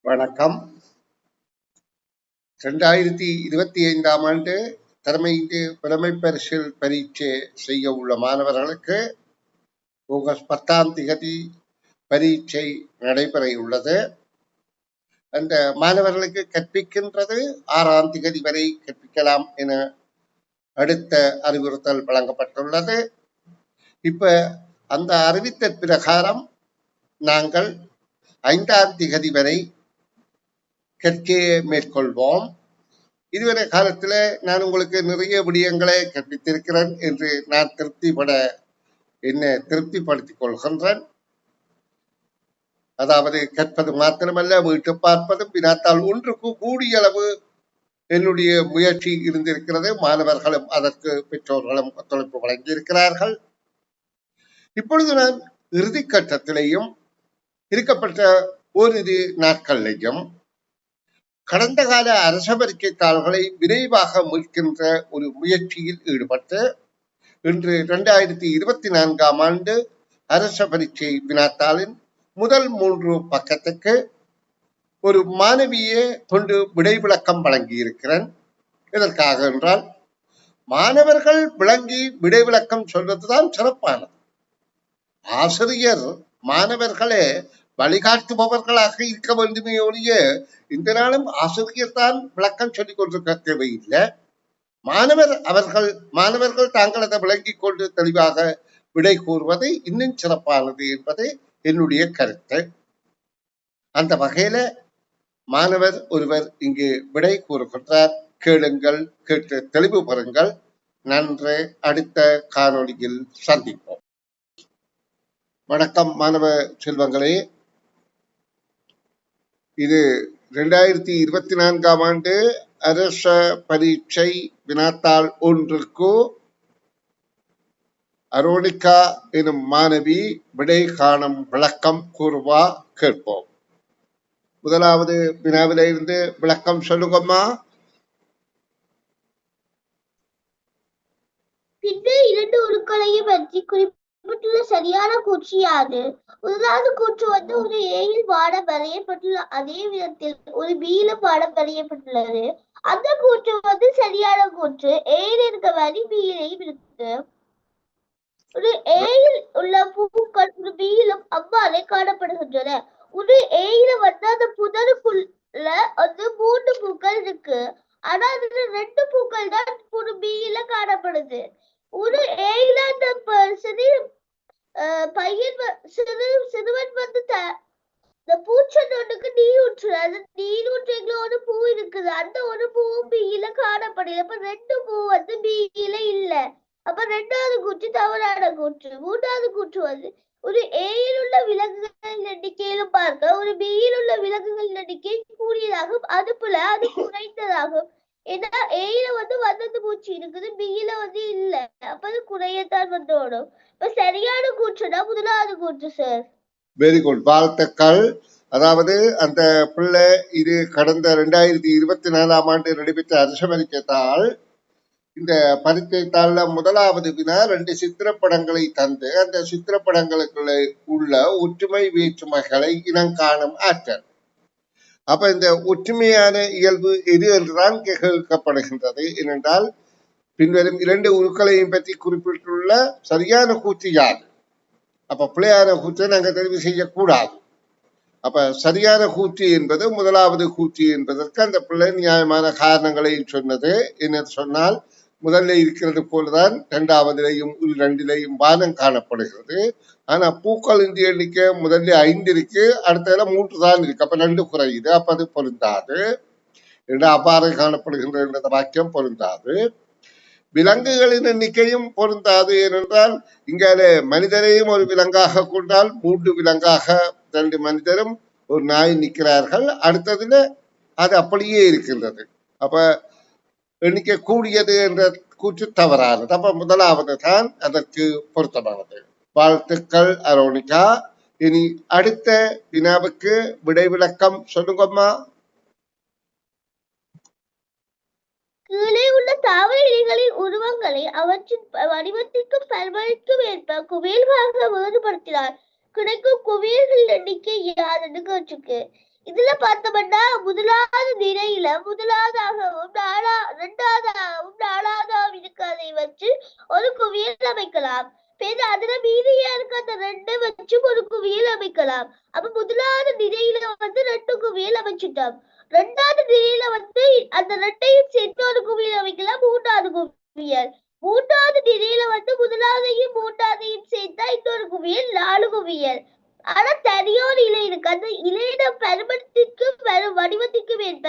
வணக்கம். 2025ஆம் ஆண்டு புலமை பரிசில் பரீட்சை செய்ய உள்ள மாணவர்களுக்கு ஆகஸ்ட் 10ஆம் தேதி பரீட்சை நடைபெற உள்ளது. அந்த மாணவர்களுக்கு கற்பிக்கின்றது 6ஆம் தேதி வரை கற்பிக்கலாம் என அடுத்த அறிவுறுத்தல் வழங்கப்பட்டுள்ளது. இப்ப அந்த அறிவித்த பிரகாரம் நாங்கள் 5ஆம் தேதி வரை கற்கையை மேற்கொள்வோம். இதுவரை காலத்துல நான் உங்களுக்கு நிறைய விடயங்களை கற்பித்திருக்கிறேன் என்று நான் திருப்திப்படுத்திக் கொள்கின்றேன். அதாவது கற்பது மாத்திரமல்ல, வீட்டு பார்ப்பதும் வினாத்தால் ஒன்றுக்கு கூடிய அளவு என்னுடைய முயற்சி இருந்திருக்கிறது. மாணவர்களும் அதற்கு பெற்றோர்களும் ஒத்துழைப்பு வழங்கியிருக்கிறார்கள். இப்பொழுது நான் இறுதி கட்டத்திலேயும் இருக்கப்பட்ட ஓரிரு நாட்களிலேயும் கடந்த கால அரச பரீட்சை தாள்களை விரைவாக மீட்கின்ற ஒரு முயற்சியில் ஈடுபட்டு இன்று 2024ஆம் ஆண்டு அரச பரீட்சை வினாத்தாளின் முதல் 3 பக்கத்துக்கு ஒரு மாணவியை கொண்டு விடை விளக்கம் வழங்கியிருக்கிறேன். எதற்காக என்றால், மாணவர்கள் விளங்கி விடை விளக்கம் சொல்வதுதான் சிறப்பானது. ஆசிரியர் மாணவர்களே வழிகாட்டுபவர்களாக இருக்க வேண்டுமே ஒழிய இந்த நாளும் ஆசிரியர் தான் விளக்கம் சொல்லிக் கொண்டிருக்க தேவையில்லை. மாணவர்கள் தாங்கள் அதை விளங்கிக் கொண்டு தெளிவாக விடை கூறுவது இன்னும் சிறப்பானது என்பது என்னுடைய கருத்து. அந்த வகையில மாணவர் ஒருவர் இங்கு விடை கூறுகின்றார். கேளுங்கள், கேட்டு தெளிவு பெறுங்கள். நன்று. அடுத்த காணொளியில் சந்திப்போம். வணக்கம் மாணவ செல்வங்களே. இது 2024ஆம் ஆண்டு அரச பரீட்சை வினாத்தாள் 1க்கு அரோனிகா எனும் மாணவி விடை காணும் விளக்கம் கூறுவா. கேட்போம். முதலாவது வினாவில இருந்து விளக்கம் சொல்லுங்கம்மா. பின்னர் 2 உருக்களையும் பற்றி குறிப்பிட்டுள்ள சரியான கூற்று யாது? முதலாவது கூற்று ஒரு ஏயில் பாடம் வரையப்பட்டுள்ள அதே விதத்தில் ஒரு பியில பாடம் வரையப்பட்டுள்ளது. அந்த கூற்று சரியான கூற்று. ஏயில் இருக்க மாதிரி பியிலையும் இருக்கு. ஒரு ஏயில் உள்ள பூக்கள் ஒரு பியிலும் அவ்வாறே காணப்படுகின்றன. ஒரு ஏயில அந்த புதருக்குள்ள 3 பூக்கள் இருக்கு. ஆனா அதுல 2 பூக்கள் தான் ஒரு பியில காணப்படுது. ஒரு ஏயில அந்த சிறுவன் இந்த பூச்செண்டுக்கு நீர் ஊற்றுறாரு. நீர் ஊற்றுங்களோட பூ இருக்குது. அந்த ஒரு பூவும் பியில காணப்படுது. அப்ப 2 பூ பியில இல்ல. அப்ப 2வது கூற்று தவறான கூற்று. 3வது கூற்று ஒரு ஏயில் உள்ள விலங்குகளின் எண்ணிக்கையிலும் பார்க்க ஒரு பியில் உள்ள விலங்குகளின் எண்ணிக்கை கூடியதாகும். அது போல அது குறைந்ததாகும். ஏன்னா ஏயில வந்தது பூச்சி இருக்குது, பியில இல்ல. அப்ப அது குறையத்தான் வந்தோடும். இப்ப சரியான கூற்றுனா முதலாவது கூற்று சார். வெரி குட், வாழ்த்துக்கள். அதாவது அந்த பிள்ளை இது கடந்த 2024ஆம் ஆண்டு நடைபெற்ற அரச பரீட்சை தாள். இந்த பரீட்சை தாள்ல முதலாவது வினா 2 சித்திரப்படங்களை தந்து அந்த சித்திரப்படங்களுக்குள்ள உள்ள ஒற்றுமை வேற்றுமைகளை இனங்காணும் ஆற்றல். அப்ப இந்த ஒற்றுமையான இயல்பு எது என்றுதான் கேட்கப்படுகின்றது. ஏனென்றால் பின்வரும் 2 உருக்களையும் பற்றி குறிப்பிட்டுள்ள சரியான கூற்று யாது? அப்ப பிள்ளையான கூற்றை நாங்கள் தெரிவு செய்யக்கூடாது. அப்ப சரியான கூற்று என்பது முதலாவது கூற்று என்பதற்கு அந்த பிள்ளை நியாயமான காரணங்களை சொன்னது. என்ன சொன்னால், முதல்ல இருக்கிறது போலதான் 2வதிலையும் 2லையும் வானம் காணப்படுகிறது. ஆனா பூக்கள் இந்திய எண்ணிக்கை முதல்ல 5 இருக்கு, அடுத்ததுல 3 தான் இருக்கு. அப்ப 2 குறையுது. அப்ப அது பொருந்தாது. அவ்வாறு காணப்படுகின்ற என்ற வாக்கியம் பொருந்தாது. விலங்குகளின் எண்ணிக்கையும் பொருந்தாது. ஏனென்றால் இங்காலே மனிதரையும் ஒரு விலங்காக கொண்டால் 3 விலங்காக 2 மனிதரும் ஒரு நாய் நிற்கிறார்கள். அடுத்ததுல அது அப்படியே இருக்கின்றது. அப்ப எண்ணிக்கை கூடியது என்ற கூற்று தவறானது. அப்ப முதலாவது தான் அதற்கு பொருத்தமானது. வாழ்த்துக்கள் அரோனிகா. இனி அடுத்த வினாவுக்கு விடை விளக்கம் சொல்லுங்கம்மா. கீழே உள்ள தாவர இலைகளின் உருவங்களை அவற்றின் வடிவத்திற்கும் பருமனுக்கும் ஏற்ப குவியல்களாக வேறுபடுத்தினார். கிடைக்கும் குவியல்கள் எண்ணிக்கை யாருன்னு கேட்டிருக்கு. இதுல பார்த்தோம்னா முதலாவது நிலையில முதலாவதாகவும் இரண்டாவதாகவும் நாலாவதாகவும் இருக்கிறதை வச்சு ஒரு குவியல் அமைக்கலாம். பிறகு அதுல மீதியா இருக்க அந்த ரெண்டு வச்சும் ஒரு குவியல் அமைக்கலாம். அப்ப முதலாவது நிலையில வந்து ரெண்டு குவியல் அமைச்சுட்டோம். ரெண்டாவது நிலையில வந்து அந்த ரெண்டையும் சேர்த்து ஒரு குவியல் அமைக்கலாம். மூன்றாவது குவியல் மூன்றாவது நிலையில வந்து முதலாவதையும் மூன்றாவதையும் சேர்த்தா இன்னொரு குவியல் 4 குவியல். ஆனா தனியோர் இலை இருக்கு. அந்த இலையிட பருமத்திற்கு வடிவத்துக்கு வேண்ட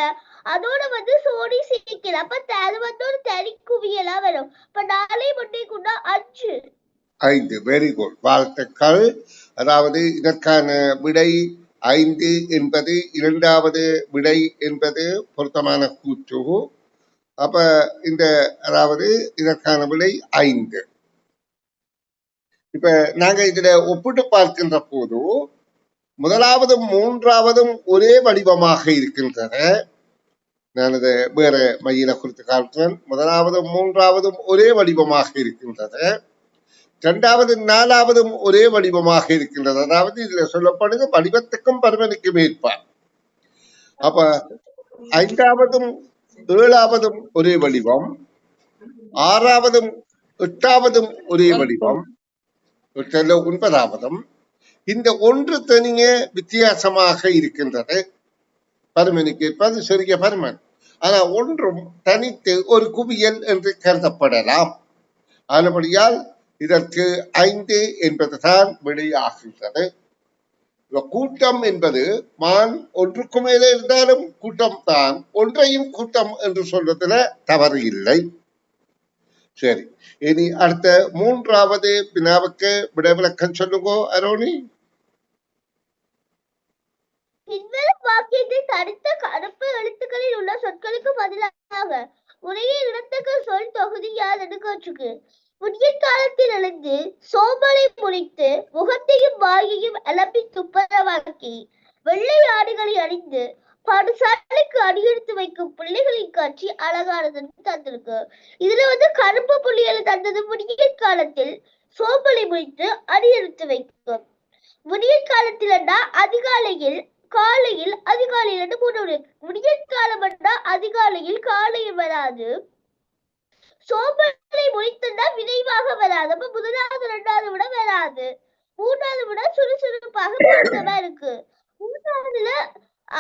அதோட வந்து சோடி சேர்க்கலாம். அப்ப அது வந்து ஒரு தனி குவியலா வரும். இப்ப 4 முட்டை கொண்டா 5. 5. வெரி குட், வாழ்த்துக்கள். அதாவது இதற்கான விடை 5 என்பது இரண்டாவது விடை என்பது பொருத்தமான கூற்று. அப்ப இந்த அதாவது இதற்கான விடை 5. இப்ப நாங்க இதுல ஒப்பிட்டு பார்க்கின்ற போது முதலாவதும் மூன்றாவதும் ஒரே வடிவமாக இருக்கின்றன. நான் இதை வேற மையில குறித்து காட்டுறேன். முதலாவதும் மூன்றாவதும் ஒரே வடிவமாக இருக்கின்றன. இரண்டாவது நாலாவதும் ஒரே வடிவமாக இருக்கின்றது. அதாவது இதுல சொல்லப்படுது வடிவத்துக்கும் பருமனுக்கும் ஏற்பார். அப்ப 5ஆவதும் 7ஆவதும் ஒரே வடிவம், 6ஆவதும் 8ஆவதும் ஒரே வடிவம், 9ஆவதும் இந்த ஒன்று தனிய வித்தியாசமாக இருக்கின்றது. பருமனுக்கு ஏற்பது சிறிய பருமன். ஆனா ஒன்றும் தனித்து ஒரு குவியல் என்று கருதப்படலாம். ஆனபடியால் இதற்கு 5 என்பதுதான் விடையாகின்றது. கூட்டம் என்பது மான் ஒன்றுக்கு மேலே இருந்தாலும் கூட்டம் தான். ஒன்றையும் கூட்டம் என்று சொல்வதில் தவறு இல்லை. சரி, இனி அடுத்த 3வது வினாவுக்கு விடைவிலக்கம் சொல்லுங்க அரோனி. பின்வரும் வாக்கியத்தை தனித்த கருப்பு எழுத்துக்களில் உள்ள சொற்களுக்கு பதிலாக உரையை இடத்தக்க சொல் தொகுதி யாதென்று கேட்டுருக்கு. முதிய காலத்தில் எழுந்து சோம்பலை முறித்து முகத்தையும் வாயையும் அலம்பி துப்புரவாக்கி வெள்ளை ஆடைகளை அணிந்து பாடசாலைக்கு அடியெடுத்து வைக்கும் பிள்ளைகளின் காட்சி அழகானதுன்னு தந்திருக்கு. இதுல வந்து கருப்பு புள்ளிகளை தந்தது முதிய காலத்தில் சோம்பலை முறித்து அடியெடுத்து வைக்கும். முதிய காலத்தில்னா அதிகாலையில் காலையில் அதிகாலையில் முதிய காலம் அதிகாலையில் காலையில் வராது. சோம்பலை முடித்தா விரைவாக வராது. அப்ப முதலாவது 2வது விட வராது. 3வது விட சுறுசுறுப்பாக பொருத்தமா இருக்கு. 3வதுல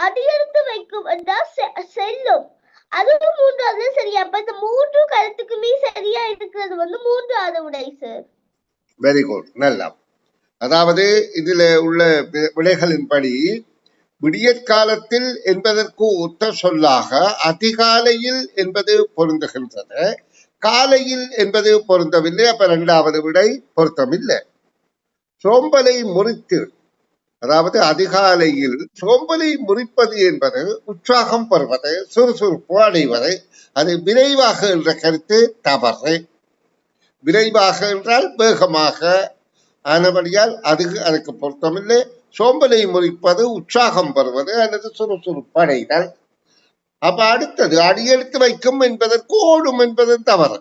அடியெடுத்து வைக்கும் செல்லும். அதுவும் 3வதுல சரியா. அப்ப இந்த 3 கருத்துக்குமே சரியா இருக்கிறது வந்து 3வது விடை சார். வெரி குட், நல்லா. அதாவது இதுல உள்ள விடைகளின்படி விடியற்காலத்தில் என்பதற்கு ஒத்த சொல்லாக அதிகாலையில் என்பது பொருந்துகின்றது. காலையில் என்பது பொருந்தவில்லை. அப்ப 2வது விடை பொருத்தமில்லை. சோம்பலை முறித்து, அதாவது அதிகாலையில் சோம்பலை முறிப்பது என்பது உற்சாகம் பெறுவது, சுறுசுறுப்பு அடைவது. அது விரைவாக என்ற கருத்து தவறு. விரைவாக என்றால் வேகமாக, ஆனபடியால் அதுக்கு பொருத்தமில்லை. சோம்பலை முறிப்பது உற்சாகம் பெறுவது அல்லது சுறுசுறுப்பு அடைதல். அப்ப அடுத்தது அடியெடுத்து வைக்கும் என்பதற்கு ஓடும் என்பது தவறு.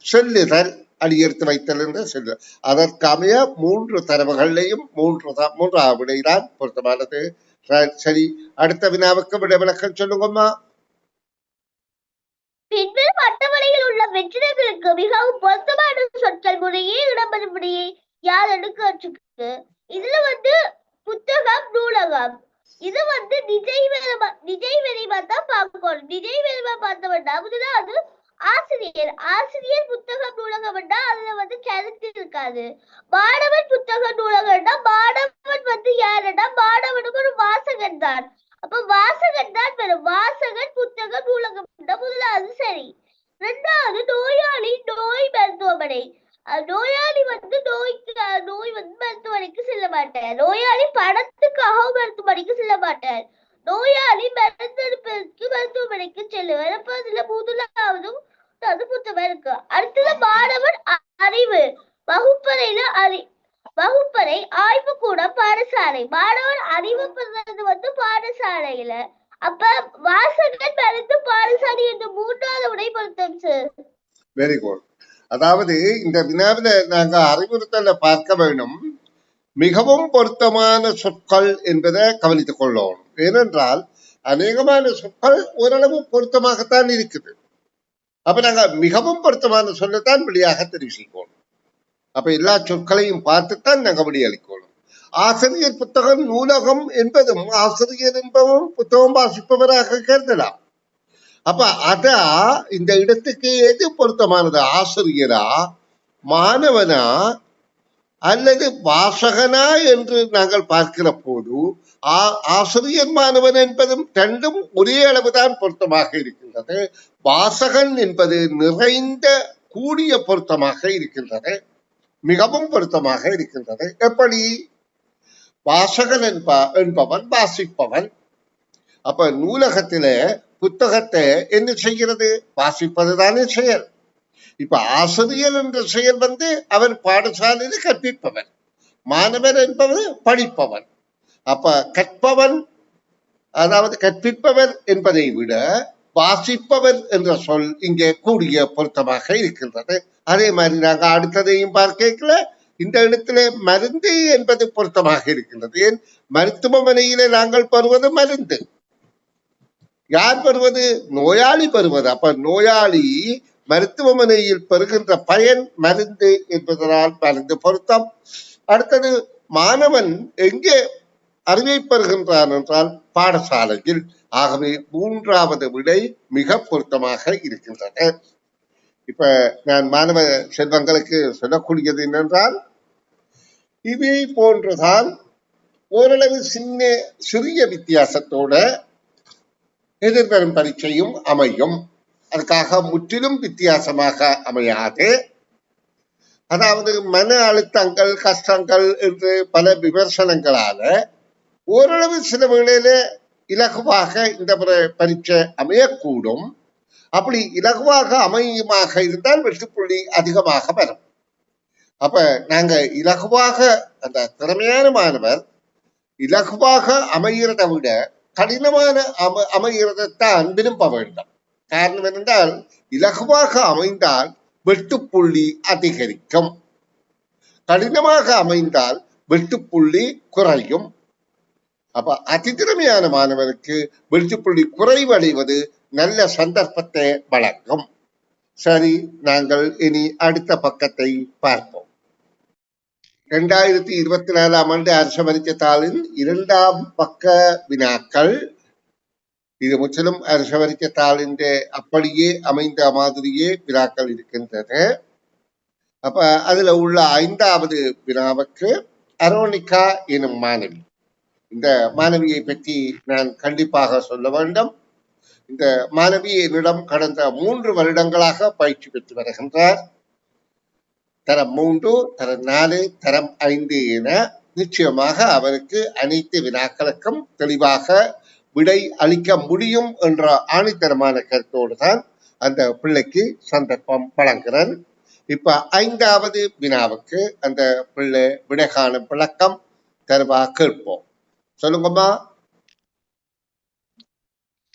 செல்லுதல், அடியெடுத்து வைத்தல் என்று செல்லு. அதற்கமைய 3 தரவுகளையும் 3வது விடைதான் பொருத்தமானது. சரி, அடுத்த வினாவுக்கு விட விளக்கம் சொல்லுங்கம்மா. பின்வரும் அட்டவணையில் உள்ள வெற்றிடங்களுக்கு மிகவும் பொருத்தமான சொற்கள் முறையே இடம்பெறும் முறையே யாதென்று கேட்டுருக்கு. இதுல வந்து புத்தகம், நூலகம். இது வந்து நிஜை வெளிவா தான் பார்க்கணும். நிஜை வெளிவா பார்த்தோம்னா முதலாவது ஆசிரியர். ஆசிரியர் புத்தகம் நூலகம் அதுல வந்து கருத்து இருக்காது. மாணவன் புத்தகம் நூலகம்னா மாணவன் வந்து யாருன்னா மாணவனுக்கு ஒரு வாசகன் தான். அப்ப வாசகன் தான் வரும். வாசகன் புத்தகம் நூலகம் முதலாவது சரி. 2வது நோயாளி, நோய் மருத்துவமனை. நோயாளி வந்து நோய் வந்து மருத்துவமனைக்கு செல்ல மாட்டார். நோயாளி பணத்துக்காக மருத்துவமனைக்கு செல்ல மாட்டார். நோயாளி மருந்தெடுப்பதற்கு மருத்துவமனைக்கு செல்லுவார். அப்ப அதுல முதலாவதும் அது புத்தகம் இருக்கு. அடுத்தது மாணவன் அறிவு. வகுப்பறை, ஆய்வுக்கூடம், பாடசாலை. மாணவன் அறிவு பெறுறது வந்து பாடசாலையில. அப்ப வாசகன் மருந்து பாடசாலை என்று 3வது விடை பொருத்தம் சார். Very good. அதாவது இந்த வினாவில நாங்க அறிவுறுத்தல பார்க்க வேண்டும். மிகவும் பொருத்தமான சொற்கள் என்பதை கவனித்துக் கொள்ளணும். ஏனென்றால் அநேகமான சொற்கள் ஓரளவு பொருத்தமாகத்தான் இருக்குது. அப்ப நாங்க மிகவும் பொருத்தமான சொல்லத்தான் வெளியாக தெரிவு செய்வோம். அப்ப எல்லா சொற்களையும் பார்த்துத்தான் நாங்க விடியளிக்கணும். ஆசிரியர் புத்தகம் நூலகம் என்பதும் ஆசிரியர் என்பதும் புத்தகம் வாசிப்பவராக கருதலாம். அப்ப அத இந்த இடத்துக்கு எது பொருத்தமானது? ஆசிரியரா, மாணவனா அல்லது வாசகனா என்று நாங்கள் பார்க்கிற போது ஆசிரியர் மாணவன் என்பதும் ரெண்டும் ஒரே அளவுதான் பொருத்தமாக இருக்கின்றது. வாசகன் என்பது நிறைந்த கூடிய பொருத்தமாக இருக்கின்றது, மிகவும் பொருத்தமாக இருக்கின்றது. எப்படி? வாசகன் என்பவன் வாசிப்பவன். அப்ப நூலகத்தில புத்தகத்தை என்ன செய்கிறது? வாசிப்பதுதானே செயல். இப்ப ஆசிரியர் என்ற செயல் அவர் பாடசாலையில் கற்பிப்பவன், மாணவர் என்பவர் படிப்பவன். அப்ப கற்பவன், அதாவது கற்பிப்பவர் என்பதை விட வாசிப்பவர் என்ற சொல் இங்கே கூடிய பொருத்தமாக இருக்கின்றது. அதே மாதிரி நாங்க அடுத்ததையும் பார்க்கல, இந்த இடத்துல மருந்து என்பது பொருத்தமாக இருக்கின்றது. ஏன்? மருத்துவமனையில நாங்கள் பெறுவது மருந்து. யார் பெறுவது? நோயாளி பெறுவது. அப்ப நோயாளி மருத்துவமனையில் பெறுகின்ற பயன் மருந்து என்பதனால் மருந்து பொருத்தம். அடுத்தது மாணவன் எங்கே அறிவை பெறுகின்றான் என்றால் பாடசாலையில். ஆகவே மூன்றாவது விடை மிக பொருத்தமாக இருக்கின்றன. இப்ப நான் மாணவ செல்வங்களுக்கு சொல்லக்கூடியது என்னென்றால், இவை போன்றுதான் ஓரளவு சிறிய வித்தியாசத்தோட எதிர்வரும் பரீட்சையும் அமையும். அதுக்காக முற்றிலும் வித்தியாசமாக அமையாது. அதாவது மன அழுத்தங்கள், கஷ்டங்கள் என்று பல விமர்சனங்களால ஓரளவு சில வேளையில இலகுவாக இந்த பரீட்சை அமையக்கூடும். அப்படி இலகுவாக அமையுமாக இருந்தால் வெற்றிப்புள்ளி அதிகமாக வரும். அப்ப நாங்க இலகுவாக, அந்த திறமையான மாணவர் இலகுவாக அமைகிறதை விட கடினமான அமைகிறதைத்தான் விரும்ப வேண்டும். காரணம் என்னென்றால், இலகுவாக அமைந்தால் வெட்டுப்புள்ளி அதிகரிக்கும், கடினமாக அமைந்தால் வெட்டுப்புள்ளி குறையும். அப்ப அதிதிறமையான மாணவருக்கு வெட்டுப்புள்ளி குறைவடைவது நல்ல சந்தர்ப்பத்தை வழங்கும். சரி, நாங்கள் இனி அடுத்த பக்கத்தை பார்ப்போம். 2024ஆம் ஆண்டு அரச பரீட்சை தாளின் 2ஆம் பக்க வினாக்கள். இது முற்றிலும் அரச பரீட்சை தாளின் அப்படியே அமைந்த மாதிரியே வினாக்கள் இருக்கின்றன. அப்ப அதுல உள்ள 5வது வினாவுக்கு அரோனிகா எனும் மாணவி, இந்த மாணவியை பற்றி நான் கண்டிப்பாக சொல்ல வேண்டும். இந்த மாணவி என்னிடம் கடந்த 3 வருடங்களாக பயிற்சி பெற்று வருகின்றார். தரம் 3, தரம் 4, தரம் 5 என நிச்சயமாக அவருக்கு அனைத்து வினாக்களுக்கும் தெளிவாக விடை அளிக்க முடியும் என்ற ஆணித்தரமான கருத்தோடு தான் அந்த பிள்ளைக்கு சந்தர்ப்பம் வழங்குகிறேன். இப்ப 5வது வினாவுக்கு அந்த பிள்ளை விடை காணும் விளக்கம் தருவா கேட்போம். சொல்லுங்கம்மா.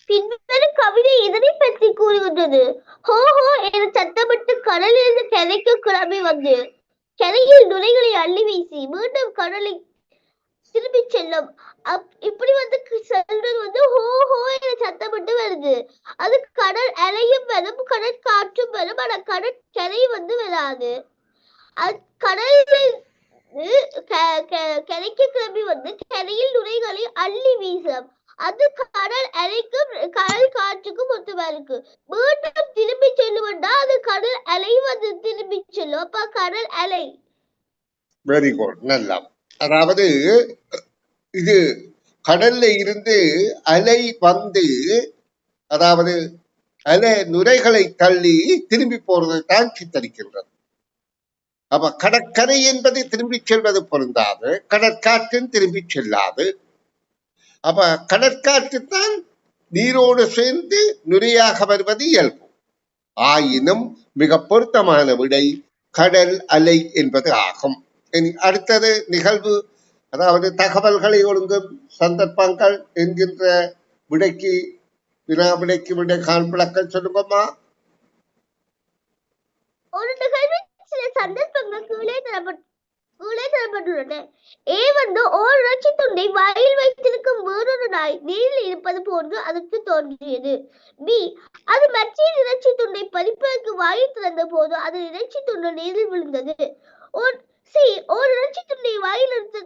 பின்வரும் கவிதை இதனை பற்றி கூறுகின்றது. ஹோ ஹோ என சத்தமிட்டு கடலிலிருந்து கரைக்கு கிளம்பி வந்து கரையில் நுரைகளை அள்ளி வீசி மீண்டும் கடலை திரும்பி செல்லும். இப்படி செல்வது ஹோ ஹோ என சத்தமிட்டு வருது. அது கடல் அலையும் வரும், கடல் காற்றும் வரும், ஆனா கடல் கரை வராது. கடலில் கரைக்கு கிளம்பி வந்து கரையில் நுரைகளை அள்ளி வீசும். அது கடல் அலைக்கும் கடல் காற்றுக்கும் ஒத்துமா இருக்கு. மீண்டும் திரும்பி செல்லும்டா அது கடல் அலை திரும்பி செல்லும். அப்ப கடல் அலை. வெரி குட், நல்லா. அதாவது இது கடல்ல இருந்து அலை வந்து, அதாவது அலை நுரைகளை தள்ளி திரும்பி போறதை தான் சித்தரிக்கின்றது. அப்ப கடற்கரை என்பது திரும்பி செல்வது பொருந்தாது, கடற்காற்றின் திரும்பி செல்லாது. அப்ப கடற்காற்று தான் நீரோடு சேர்ந்து நுரையாக வருவது இயல்பு. ஆயினும் மிக பொருத்தமான விடை கடல் அலை என்பது ஆகும். அடுத்தது நிகழ்வு, அதாவது தகவல்களை ஒழுங்கும் சந்தர்ப்பங்கள் என்கின்ற விடைக்கு விடைக்கு விடை காண்பிளக்கம் சொல்லுங்கம்மா. ஒரு நிகழ்வில் சில சந்தர்ப்பங்கள் கீழே கீழே தரப்பட்டுள்ளன. ஏ வந்து ஓர் இறைச்சி துண்டை வாயில் வைத்திருக்கும் வேறொரு நாய் நீரில் இருப்பது போன்று அதற்கு தோன்றியது. பி, அது மற்றொரு இறைச்சி துண்டை பறிப்பதற்கு வாயில் திறந்த போது அது இறைச்சி துண்டு நீரில் விழுந்தது. சி, ஓர் இறைச்சி துண்டை வாயில் எடுத்த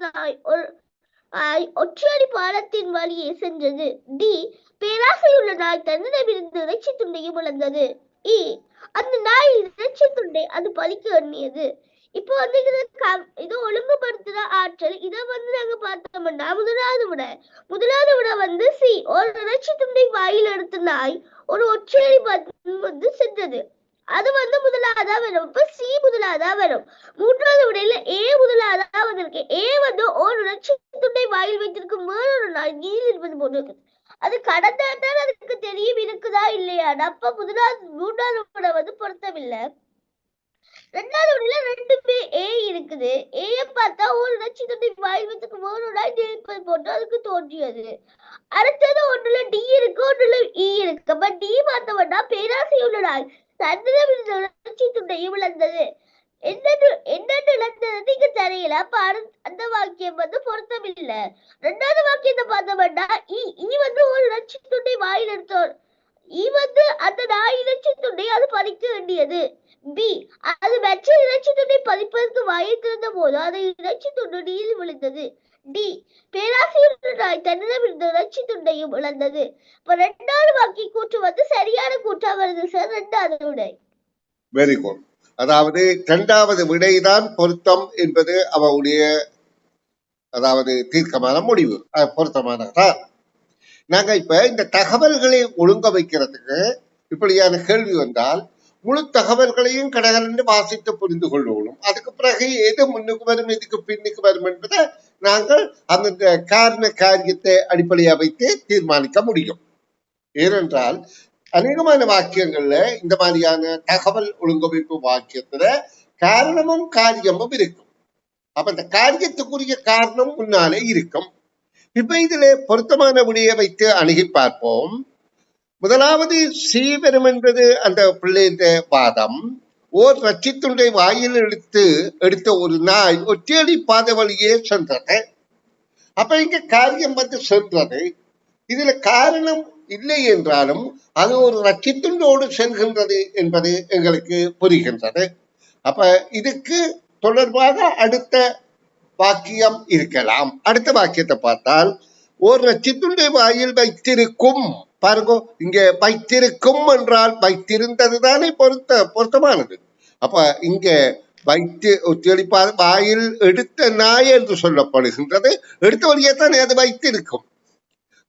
நாய் ஒற்றையடி பாலத்தின் வழியே சென்றது. டி, பேராசையுள்ள நாய் தன்னிடமிருந்து இறைச்சி துண்டையும் இழந்தது. இ, அந்த நாய் இறைச்சி துண்டை அது பறிக்க எண்ணியது. இப்போ வந்து இது ஒழுங்குபடுத்துற ஆற்றல். இதை வந்து நாங்க பார்த்தோம்னா முதலாவது விட வந்து சி, ஒரு இறைச்சி துண்டை வாயில் எடுத்த நாய் ஒரு ஒற்றையடி வந்து சென்றது. அது வந்து முதலாவதா வரும். இப்ப சி முதலாவதா வரும். மூன்றாவது விடையில ஏ முதலாவதா வந்திருக்கு. ஏ வந்து ஒரு இறைச்சி துண்டை வாயில் வைத்திருக்கும் வேறொரு நாய் நீரில் இருப்பது போன்று இருக்குது. அது கடந்தால் அதுக்கு தெரியும் இருக்குதா இல்லையா. அப்ப மூன்றாவது விட வந்து பொருத்தமில்லை. ரெண்டாவது விடையில ரெண்டுமே ஏ இருக்குது. ஏ பார்த்தா ஒரு இறைச்சி துண்டை வாயில் வைத்திருக்கும் வேறொரு நாய் இருப்பது போன்று அதுக்கு தோன்றியது. அடுத்தது ஒன்றுல டி இருக்கு, ஒன்றுல இ இருக்கு. அப்ப டி பார்த்தவன்னா பேராசையுள்ள நாய் தன்னிடம் இறைச்சி துண்டையும் இழந்தது. என்னென்ன இழந்தது நீங்க தெரியல. அப்ப அந்த வாக்கியம் வந்து பொருத்தமில்லை. ரெண்டாவது வாக்கியத்தை பார்த்தோம்னா இ வந்து ஒரு இறைச்சி துண்டை வாயில் எடுத்தோர். இ வந்து அந்த நாய் இறைச்சி துண்டை அது பறிக்க வேண்டியது. பி, அது மற்ற இறைச்சி துண்டை பறிப்பதற்கு வாயில் திறந்த போது அது இறைச்சி துண்டு நீரில் விழுந்தது. டி, பேராசையுள்ள நாய் தன்னிடம் இருந்த இறைச்சி துண்டையும் இழந்தது. இப்ப ரெண்டாவது வாக்கிய கூற்று வந்து சரியான கூற்றா வருது சார். ரெண்டாவது விடை. Very good. அதாவது இரண்டாவது விடைதான் பொருத்தம் என்பது அவருடைய தீர்க்கமான முடிவு. பொருத்தமானதா? நாங்க இப்ப இந்த தகவல்களை ஒழுங்க வைக்கிறதுக்கு இப்படியான கேள்வி வந்தால் முழு தகவல்களையும் கடகலந்து வாசித்து புரிந்து கொள்ளணும். அதுக்கு பிறகு எது முன்னுக்கு வரும் எதுக்கு பின்னுக்கு வரும் என்பதை நாங்கள் அந்த காரியத்தை அடிப்படையாக வைத்து தீர்மானிக்க முடியும். ஏனென்றால் அநேகமான வாக்கியங்கள்ல இந்த மாதிரியான தகவல் ஒழுங்கமைப்பு வாக்கியத்துல காரணமும் காரியமும் இருக்கும். அப்ப இந்த காரியத்துக்குரிய காரணம் முன்னாலே இருக்கும். இப்ப இதுல பொருத்தமான விடையை வைத்து அணுகி பார்ப்போம். முதலாவது சீவரம் என்பது அந்த பிள்ளையின் வாதம். ஓர் ரச்சித்துண்டை வாயில் எடுத்த ஒரு நாய் ஒற்றையடி பாதை வழியே சென்றது. அப்ப இங்க காரியம் வந்து சென்றது. இதுல காரணம் இல்லை என்றாலும் அது ஒரு ரச்சித்துண்டோடு செல்கின்றது என்பது எங்களுக்கு புரிகின்றது. அப்ப இதுக்கு தொடர்பாக அடுத்த வாக்கியம் இருக்கலாம். அடுத்த வாக்கியத்தை பார்த்தால் ஓர் ரச்சித்துண்டை வாயில் வைத்திருக்கும். பாருங்க, இங்க வைத்திருக்கும் என்றால் வைத்திருந்ததுதானே பொருத்தமானது. அப்ப இங்க வைத்து ஒத்தியளிப்பாத வாயில் எடுத்த நாய் என்று சொல்லப்படுகின்றது. எடுத்த வழியே தானே அது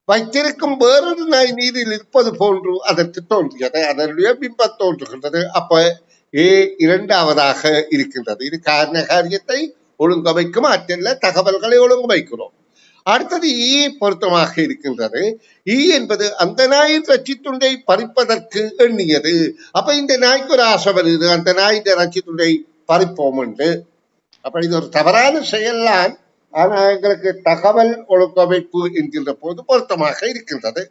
வைத்திருக்கும் வேறொரு நாய் நீரில் இருப்பது போன்று அதற்கு தோன்றியது. அதனுடைய பிம்பம் தோன்றுகின்றது. அப்ப ஏ இரண்டாவதாக இருக்கின்றது. இது காரண காரியத்தை ஒழுங்கமைக்கும் ஆற்றல்ல தகவல்களை ஒழுங்கமைக்கிறோம். அடுத்தது ஈ பொருத்தமாக இருக்கின்றது. ஈ என்பது அந்த நாயின் ரச்சித்துண்டை பறிப்பதற்கு எண்ணியது. அப்ப இந்த நாய்க்கு ஒரு ஆசை வருது, அந்த நாய் இந்த ரச்சித்துண்டை பறிப்போம் என்று. அப்ப இது ஒரு தவறான செயல்லாம். ஆனா எங்களுக்கு தகவல் ஒழுங்கமைப்பு என்கின்ற போது பொருத்தமாக இருக்கின்றது.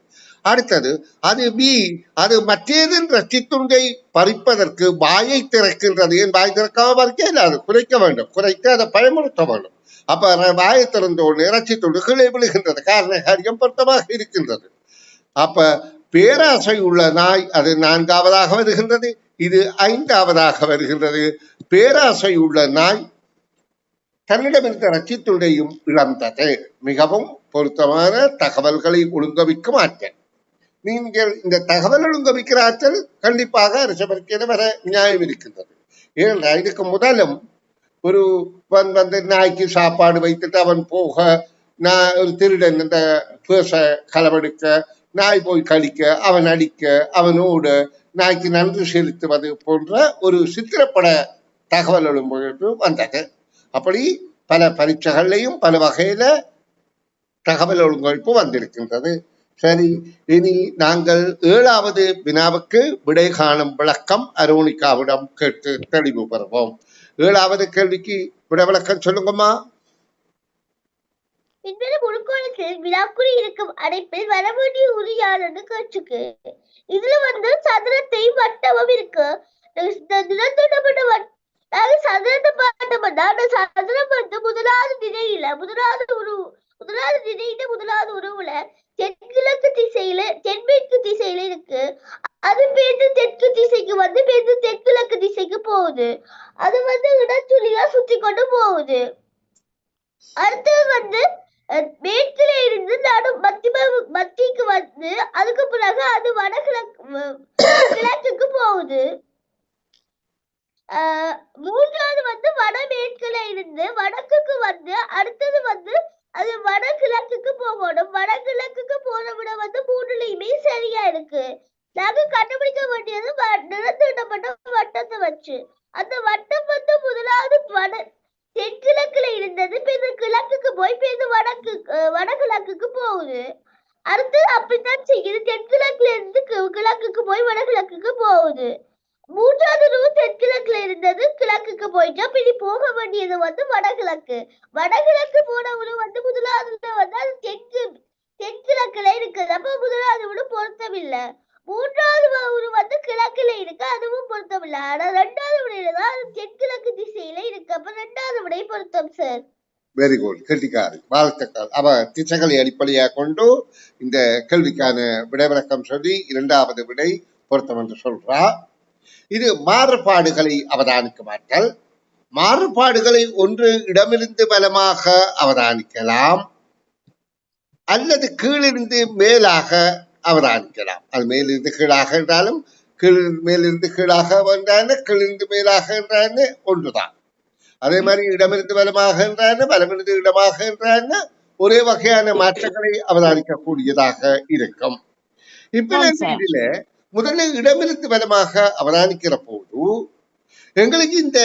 அடுத்தது அது மற்றேதின் ரச்சித்துண்டை பறிப்பதற்கு வாயை திறக்கின்றது. என் வாய் திறக்காம பறிக்க இல்லாது, குறைக்க வேண்டும், குறைத்து அதை பயமுறுத்த வேண்டும். அப்ப வாயை திறந்த உடனே ரச்சித்துண்டு கீழே விழுகின்றது. காரண காரியம் பொருத்தமாக இருக்கின்றது. அப்ப பேராசை உள்ள நாய் அது நான்காவதாக வருகின்றது. இது ஐந்தாவதாக வருகின்றது. பேராசை உள்ள நாய் தன்னிடம் இருந்த ரச்சித்துண்டையும் இழந்தது. மிகவும் பொருத்தமான தகவல்களை ஒழுங்கமைக்கும் ஆற்றல். நீங்கள் இந்த தகவல் ஒழுங்கமைக்கிற ஆற்றல் கண்டிப்பாக அரசபரிக்கையில வர நியாயம் இருக்கின்றது. ஏனென்றால் இதுக்கு முதலும் ஒரு வந்து நாய்க்கு சாப்பாடு வைத்துட்டு அவன் போக, ஒரு திருடன் இந்த பேச களவெடுக்க, நாய் போய் கழிக்க, அவன் அடிக்க, அவனோடு நாய்க்கு நன்றி செலுத்துவது போன்ற ஒரு சித்திரப்பட தகவல் ஒழுங்கு வந்தது. அப்படி பல பரீட்சைகள்லையும் பல வகையில தகவல் ஒழுங்கமைப்பு வந்திருக்கின்றது. சரி, இனி நாங்கள் 7வது வினாவுக்கு விடை காணும் விளக்கம் அரோனிகாவிடம் கேட்டு தெளிவு பெறுவோம். 7வது கேள்விக்கு விட விளக்கம் சொல்லுங்கம்மா. வினாக்குறி இருக்கும் அடைப்பில் வர வேண்டிய உரியானு கேட்டுக்கு. இதுல வந்து சதுரத்தையும் வட்டமும் இருக்கு. நாங்க சதுரத்தை பார்த்தோம்னா அந்த சதுரம் வந்து முதலாவது நிலையில முதலாவது உருவுல தென்கிழக்கு திசையில தென்மேற்கு திசையில இருக்கு. அது பேருந்து தெற்கு திசைக்கு வந்து பேருந்து தென்கிழக்கு திசைக்கு போகுது. அது வந்து இடச்சுழியா சுத்தி கொண்டு போகுது. அடுத்தது வந்து மேற்குல இருந்து நடு மத்திக்கு வந்து அதுக்கு பிறகு அது கிழக்குக்கு போகுது. மூன்றாவது வந்து வடமேற்குல இருந்து வடக்குக்கு வந்து அடுத்தது வந்து அது வடகிழக்குக்கு போகணும். வடகிழக்குக்கு போற விட வந்து மூணுலையுமே சரியா இருக்கு. நாங்க கண்டுபிடிக்க வேண்டியது நிறத்திடப்பட்ட வட்டத்தை வச்சு. அந்த வட்டம் வந்து முதலாவது தென்கிழக்குல இருந்தது பிறகு கிழக்குக்கு போய் பிறகு வடகிழக்குக்கு போகுது. அடுத்தது அப்படித்தான் செய்யுது. தென்கிழக்குல இருந்து கிழக்குக்கு போய் வடகிழக்குக்கு போகுது. மூன்றாவது ரூ தென்கிழக்குல இருந்தது கிழக்குக்கு போயிட்டா பிடி போக வேண்டியது வந்து வடகிழக்கு போனவரு வந்து முதலாவதுல வந்து அது தென்கிழக்குல இருக்குது. அப்ப முதலாவது விட பொருத்தமில்லை. மூன்றாவது ஊரு வந்து கிழக்குல இருக்கு, அதுவும் பொருத்தமில்லை. ஆனா ரெண்டாவது விடையில தான் அது தென்கிழக்கு திசையில இருக்கு. அப்ப ரெண்டாவது விடை பொருத்தம் சார். வெரி குட், கேள்விக்காரு வாழ்த்துக்கள். அவ திசைகளை அடிப்படையாக கொண்டு இந்த கேள்விக்கான விடை விளக்கம் சொல்லி இரண்டாவது விடை பொருத்தம் என்று சொல்றா. இது மாறுபாடுகளை அவதானிக்க மாட்டல். மாறுபாடுகளை ஒன்று இடமிருந்து பலமாக அவதானிக்கலாம் அல்லது கீழிருந்து மேலாக அவதானிக்கலாம். அது மேலிருந்து கீழாக என்றாலும் மேலிருந்து கீழாக என்றாலும் கீழிருந்து மேலாக என்றாலும் ஒன்றுதான். அதே மாதிரி இடமிருந்து பலமாக என்றாலும் பலமிருந்து இடமாக என்றாலும் ஒரே வகையான மாற்றங்களை அவதானிக்கக்கூடியதாக இருக்கும். இப்ப இதுல முதல்ல இடமிருந்து பலமாக அவதானிக்கிற போது எங்களுக்கு இந்த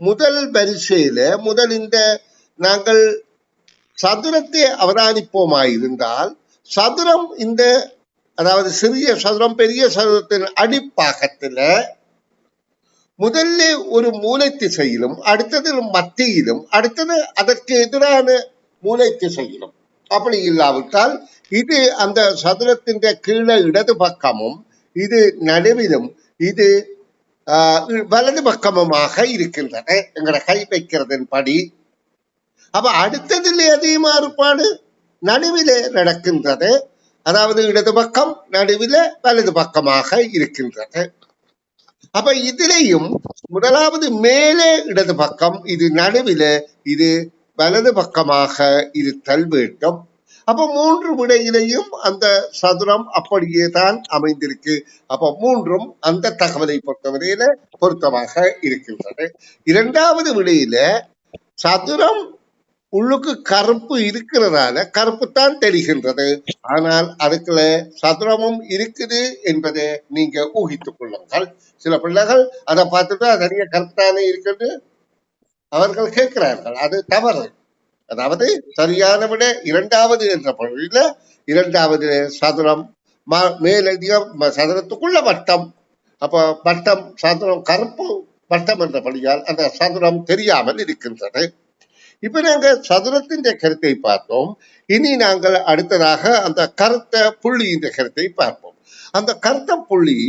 முதல் வரிசையில இந்த நாங்கள் சதுரத்தை அவதானிப்போமாயிருந்தால் சதுரம் இந்த அதாவது சிறிய சதுரம் பெரிய சதுரத்தின் அடிப்பாகத்துல முதல்ல ஒரு மூலை திசையிலும் அடுத்தது மத்தியிலும் அடுத்தது அதற்கு எதிரான மூலை திசையிலும் அப்படி இல்லாவிட்டால் இது அந்த சதுரத்தின் கீழே இடது பக்கமும் இது நடுவிலும் இது வலது பக்கமுமாக இருக்கின்றன எங்கட கை வைக்கிறதன் படி. அப்ப அடுத்ததில் அதே மாறுபாடு நடுவிலே நடக்கின்றது. அதாவது இடது பக்கம் நடுவில வலது பக்கமாக இருக்கின்றது. அப்ப இதிலையும் முதலாவது மேலே இடது பக்கம் இது நடுவில இது வலது பக்கமாக இருத்தல் வேண்டும். அப்ப மூன்று விடையிலையும் அந்த சதுரம் அப்படியே தான் அமைந்திருக்கு. அப்ப மூன்றும் அந்த தகவலை பொறுத்தவரையில பொருத்தமாக இருக்கின்றது. இரண்டாவது விடையில சதுரம் உள்ளுக்கு கருப்பு இருக்கிறதால கருப்பு தான் தெரிகின்றது. ஆனால் அதுக்குள்ள சதுரமும் இருக்குது என்பதை நீங்க ஊகித்துக் கொள்ளுங்கள். சில பிள்ளைகள் அதை பார்த்துட்டு அதனிய கருப்பு தானே இருக்கிறது அவர்கள் கேட்கிறார்கள். அது தவறு. அதாவது சரியான விட இரண்டாவது என்ற பொருளில இரண்டாவது சதுரம் மேலதிகம் சதுரத்துக்குள்ள வட்டம். அப்ப வட்டம் சதுரம் கருப்பு வட்டம் என்ற படியால் அந்த சதுரம் தெரியாமல் இருக்கின்றது. இப்ப நாங்க சதுரத்தின் கருத்தை பார்த்தோம். இனி நாங்கள் அடுத்ததாக அந்த கருத்த புள்ளி இந்த கருத்தை பார்ப்போம். அந்த கருத்த புள்ளி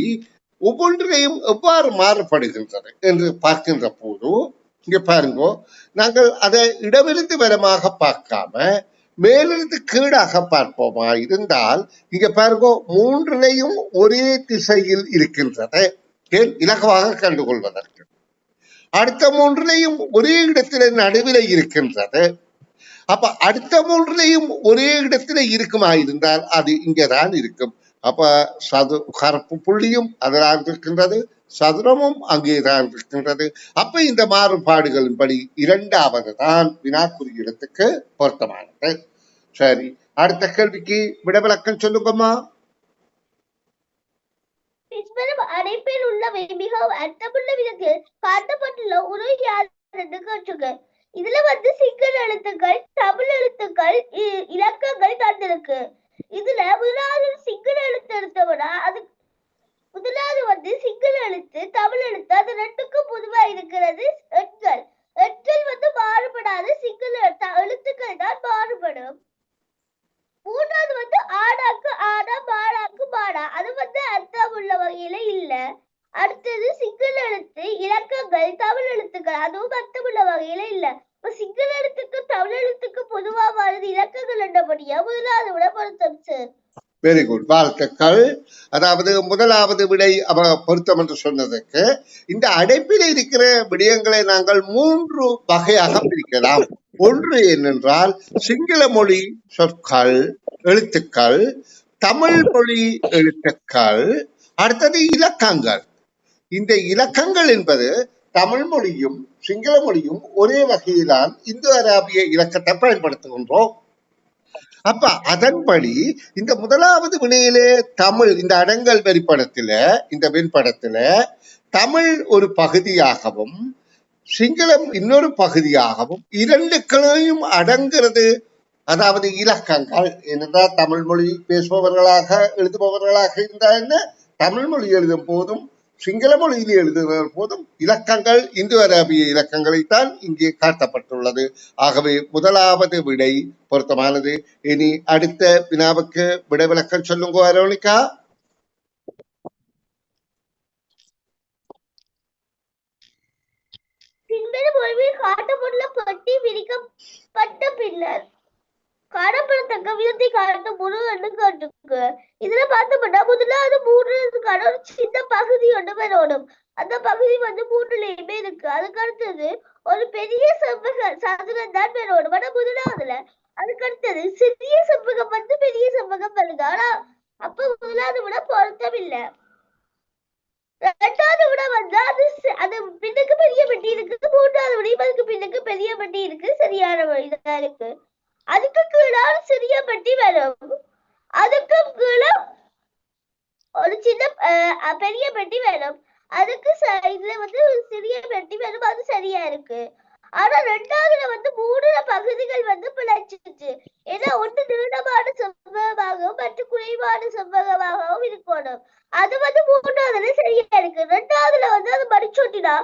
ஒவ்வொன்றையும் எவ்வாறு மாறுபடுகின்றது என்று பார்க்கின்ற போது இங்க பாருங்க, நாங்கள் அதை இடமிருந்து வலமாக பார்க்காம மேலிருந்து கீழாக பார்ப்போமா இருந்தால் இங்க பாருங்க மூன்றிலையும் ஒரே திசையில் இருக்கின்றது இலகுவாக கண்டுகொள்வதற்கு. அடுத்த மூன்றிலையும் ஒரே இடத்துல நடுவில் இருக்கின்றது. அப்ப அடுத்த மூன்றிலையும் ஒரே இடத்துல இருக்குமா இருந்தால் அது இங்கதான் இருக்கும். அப்ப கருப்பு புள்ளியும் அதனால் இருக்கின்றது, சதுரமும் அங்கேதான் இருக்கின்றது. அப்ப இந்த மாறுபாடுகளின் படி இரண்டாவது தான் வினாக்குறி இடத்துக்கு பொருத்தமானது. சரி, அடுத்த கேள்விக்கு விடவிலக்கம் சொல்லுங்கம்மா. அடைப்பில் உள்ள மிகவும் அர்த்தமுள்ள விதத்தில் காட்டப்பட்டுள்ள உரை யாருன்னு கேட்டுங்க. இதுல வந்து சிங்கள எழுத்துக்கள் தமிழ் எழுத்துக்கள் இலக்கங்கள் தந்திருக்கு. இதுல முதலாவது சிங்கள எழுத்து எடுத்தோம்னா அது முதலாவது வந்து சிங்கள எழுத்து தமிழ் எழுத்து அது ரெண்டுக்கும் பொதுவா இருக்கிறது எண்கள். எண்கள் வந்து மாறுபடாது, சிங்கள எழுத்துக்கள் தான் மாறுபடும். மூன்றாவது வந்து ஆடாக்கு ஆடா பாடாக்கு பாடா அது வந்து அர்த்தம் உள்ள வகையில இல்ல. அடுத்தது சிங்கள எழுத்து இலக்கங்கள் எழுத்துக்கள் தமிழ் எழுத்துக்கள், அதுவும் அர்த்தமுள்ள வகையில இல்ல. இப்ப சிங்கள எழுத்துக்கு தமிழ் எழுத்துக்கு பொதுவா வருது இலக்கங்கள் என்றபடியா முதலாவது விட பொருத்தம் சார். வெரி குட், வாழ்த்துக்கள். அதாவது முதலாவது விடை பொருத்தம் என்று சொன்னதுக்கு இந்த அடைப்பில் இருக்கிற விடயங்களை நாங்கள் 3 வகையாக பிரிக்கலாம். ஒன்று என்னென்றால் சிங்கள மொழி சொற்கள் எழுத்துக்கள், தமிழ் மொழி எழுத்துக்கள், அடுத்தது இலக்கங்கள். இந்த இலக்கங்கள் என்பது தமிழ் மொழியும் சிங்கள மொழியும் ஒரே வகையிலான் இந்தோ அராபிய இலக்கத்தை பயன்படுத்துகின்றோம். அப்ப அதன்படி இந்த முதலாவது வினையிலே தமிழ் இந்த அடங்கல் வெறிப்படத்துல இந்த வெண்படத்துல தமிழ் ஒரு பகுதியாகவும் சிங்களம் இன்னொரு பகுதியாகவும் இரண்டுக்களையும் அடங்கிறது. அதாவது இலக்கங்கள் என்னென்றால் தமிழ் மொழி பேசுபவர்களாக எழுதுபவர்களாக இருந்தா என்ன, தமிழ் மொழி எழுதும் போதும் சிங்கள மொழியில் எழுதுகிற போதும் இலக்கங்கள் இந்து அரேபிய இலக்கங்களைத்தான் இங்கே காட்டப்பட்டுள்ளது. ஆகவே முதலாவது விடை பொருத்தமானது. இனி அடுத்த வினாவுக்கு விடை விளக்கம் சொல்லுங்க அரோனிகா. சிங்கள மொழியில் காட்டப்பட்டுள்ள பெட்டி விரிக்கப்பட்ட பின்னர் காணப்படத்தக்க விதத்தை காட்டும் முழு எண்ணுக்காட்டுக்கு இதுல பார்த்தோம்னா முதலாவது 3 ஒரு சின்ன பகுதி ஒன்று வரணும். அந்த பகுதி வந்து 3லயுமே இருக்கு. அதுக்கு அடுத்தது ஒரு பெரிய செவ்வக சதுரம் தான் வரணும். ஆனா முதலாவதுல அதுக்கு அடுத்தது சிறிய செவ்வகம் வந்து பெரிய செவ்வகம் வருது. ஆனா அப்ப முதலாவது விட பொருத்தம் இல்லை. ரெண்டாவது விட வந்து அது பின்னுக்கு பெரிய பெட்டி இருக்கு. மூன்றாவது விடையும் அதுக்கு பின்னுக்கு பெரிய பெட்டி இருக்கு. சரியான வழிதான் இருக்கு. அதுக்கு கீழே ஒரு சிறிய பெட்டி வரும். அதுக்கு கீழே ஒரு சின்ன பெரிய பெட்டி வேணும். அதுக்கு இதுல வந்து ஒரு சிறிய பெட்டி வேணும். அது சரியா இருக்கு. ஆனா ரெண்டாவதுல வந்து 3 பகுதிகள் வந்து பிழைச்சிச்சு. ஏன்னா ஒன்று நீளமான செவ்வகமாகவும் மற்றும் குறைவான செவ்வகமாகவும் இருக்கணும். அது வந்து 3வதுல சரியா இருக்கு. ரெண்டாவதுல வந்து அது மடிச்சோட்டினா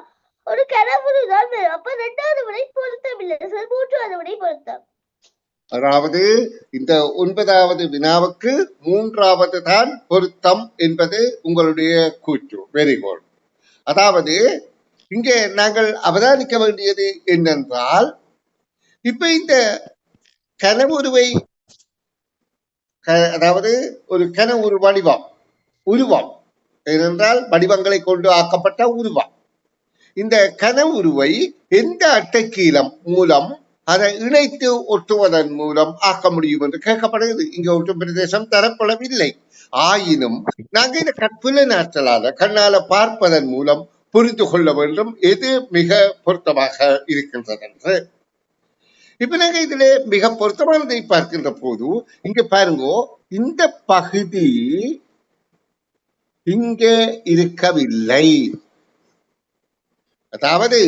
ஒரு கிணறு தான் வரும். அப்ப ரெண்டாவது விடை பொருத்தம் இல்லை சார். 3வது விடை பொருத்தம். அதாவது இந்த 9வது வினாவுக்கு 3வது தான் பொருத்தம் என்பது உங்களுடைய கூற்று. Very good. அதாவது இங்கே நாங்கள் அவதானிக்க வேண்டியது என்னென்றால் இப்ப இந்த கனவுருவை அதாவது ஒரு கனவுரு உருவம் ஏனென்றால் வடிவங்களை கொண்டு ஆக்கப்பட்ட உருவம். இந்த கனவுருவை எந்த அட்டைக்கீலம் மூலம் அதை இணைத்து ஒட்டுவதன் மூலம் ஆக்க முடியும் என்று கேட்கப்படுகிறது. இங்க ஒட்டும் பிரதேசம் தரப்படவில்லை. ஆயினும் நாங்கள் இந்த கற்புலனாற்றலால கண்ணால பார்ப்பதன் மூலம் புரிந்து கொள்ள வேண்டும் எது மிக பொருத்தமாக இருக்கின்றது என்று. இப்ப நாங்க இதுல மிக பொருத்தமானதை பார்க்கின்ற போது இங்க பாருங்க, இந்த பகுதி இங்கே இருக்கவில்லை. அதாவது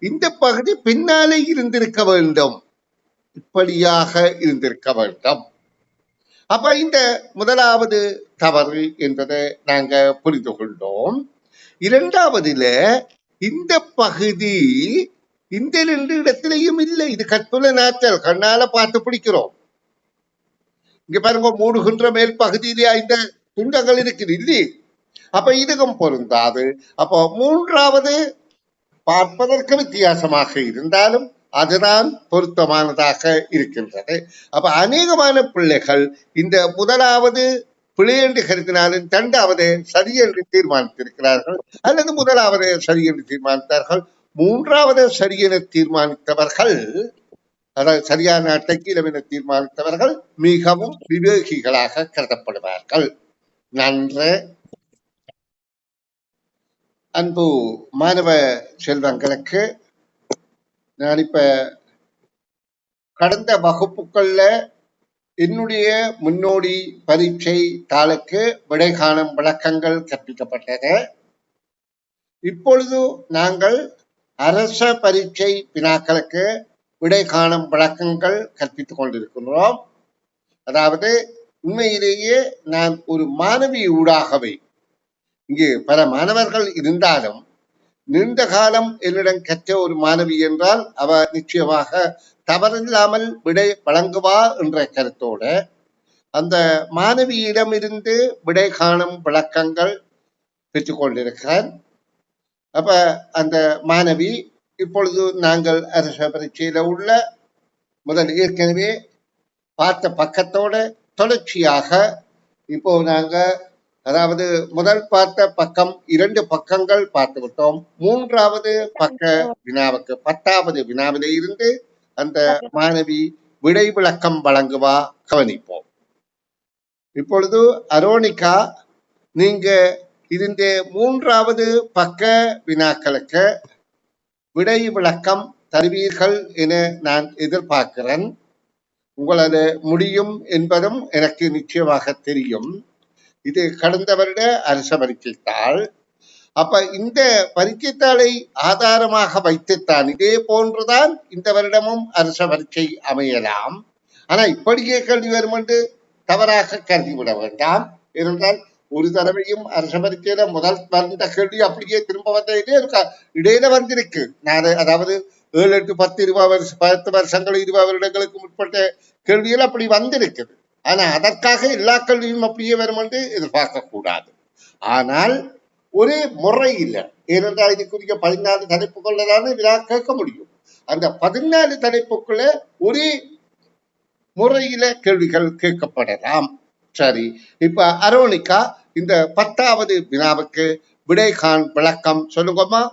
இந்த பகுதி பின்னாலே இருந்திருக்க வேண்டும், இப்படியாக இருந்திருக்க வேண்டும். அப்ப இந்த முதலாவது தவறு என்பதை நாங்க புரிந்து கொண்டோம். இரண்டாவதுல இந்த பகுதி இந்த 2 இடத்திலையும் இல்லை. இது கற்புலனாற்றல், கண்ணால பார்த்து பிடிக்கிறோம். இங்க பாருங்க, மூடுகின்ற மேல் பகுதியிலே இந்த துண்டங்கள் இருக்குது இல்லை. அப்ப இதுக்கும் பொருந்தாது. அப்போ 3வது பார்ப்பதற்கு வித்தியாசமாக இருந்தாலும் அதுதான் பொருத்தமானதாக இருக்கின்றது. அப்ப அநேகமான பிள்ளைகள் இந்த முதலாவது பிழை என்று கருதினாலும் 2வது சரி என்று தீர்மானித்திருக்கிறார்கள், அல்லது முதலாவது சரி என்று தீர்மானித்தார்கள். 3வது சரி என தீர்மானித்தவர்கள், அதாவது சரியான அட்டைக்கீலம் என தீர்மானித்தவர்கள் மிகவும் விவேகிகளாக கருதப்படுவார்கள். நன்று. அன்பு மாணவ செல்வங்களுக்கு, நான் இப்ப கடந்த வகுப்புகள்ல என்னுடைய முன்னோடி பரீட்சை தாளுக்கு விடை காணும் விளக்கங்கள் கற்பிக்கப்பட்டது. இப்பொழுது நாங்கள் அரச பரீட்சை வினாக்களுக்கு விடை காணும் விளக்கங்கள் கற்பித்துக் கொண்டிருக்கின்றோம். அதாவது உண்மையிலேயே நான் ஒரு மாணவி ஊடாகவே, இங்கே பல மாணவர்கள் இருந்தாலும் நீண்ட காலம் என்னிடம் கற்ற ஒரு மாணவி என்றால் அவர் நிச்சயமாக தவறில்லாமல் விடை வழங்குவா என்ற கருத்தோடு அந்த மாணவியிடமிருந்து விடை காணும் விளக்கங்கள் பெற்றுக்கொண்டிருக்கிறேன். அப்ப அந்த மாணவி இப்பொழுது நாங்கள் அரச பரீட்சையில உள்ள முதல் ஏற்கனவே பார்த்த பக்கத்தோட தொடர்ச்சியாக இப்போ நாங்க அதாவது முதல் பார்த்த பக்கம் 2 பக்கங்கள் பார்த்து விட்டோம். 3வது பக்க வினாவுக்கு 10வது வினாவில இருந்து அந்த மாணவி விடை விளக்கம் வழங்குவா, கவனிப்போம். இப்பொழுது அரோனிகா, நீங்க இந்த 3வது பக்க வினாக்களுக்கு விடை விளக்கம் தருவீர்கள் என நான் எதிர்பார்க்கிறேன். உங்களது முடியும் என்பதும் எனக்கு நிச்சயமாக தெரியும். இது கடந்த வருட அரச பரீட்சைத்தாள். அப்ப இந்த பரீட்சைத்தாளை ஆதாரமாக வைத்துத்தான் இதே போன்றுதான் இந்த வருடமும் அரச பரீட்சை அமையலாம். ஆனா இப்படியே கேள்வி வரும் என்று தவறாக கருதிவிட வேண்டாம். ஏனென்றால் ஒரு தடவையும் அரச பரீட்சையில முதல் வந்த கேள்வி அப்படியே திரும்ப வந்த இடையில வந்திருக்கு. அதாவது 7, 8, 10, 10 வருஷங்கள் 20 வருடங்களுக்கு முற்பட்ட கேள்விகள் அப்படி வந்திருக்குது. ஆனா அதற்காக எல்லா கேள்வியும் அப்படியே வரும் என்று எதிர்பார்க்க கூடாது. ஆனால் ஒரு முறை இல்லை. ஏனென்றால் இதுக்குரிய 14 தலைப்புக்குள்ளதான விழா கேட்க முடியும். அந்த 14 தலைப்புக்குள்ள ஒரே முறையில கேள்விகள் கேட்கப்படலாம். சரி, இப்ப அரோனிகா இந்த 10வது வினாவுக்கு விடைகாண் விளக்கம் சொல்லுங்கம்மா.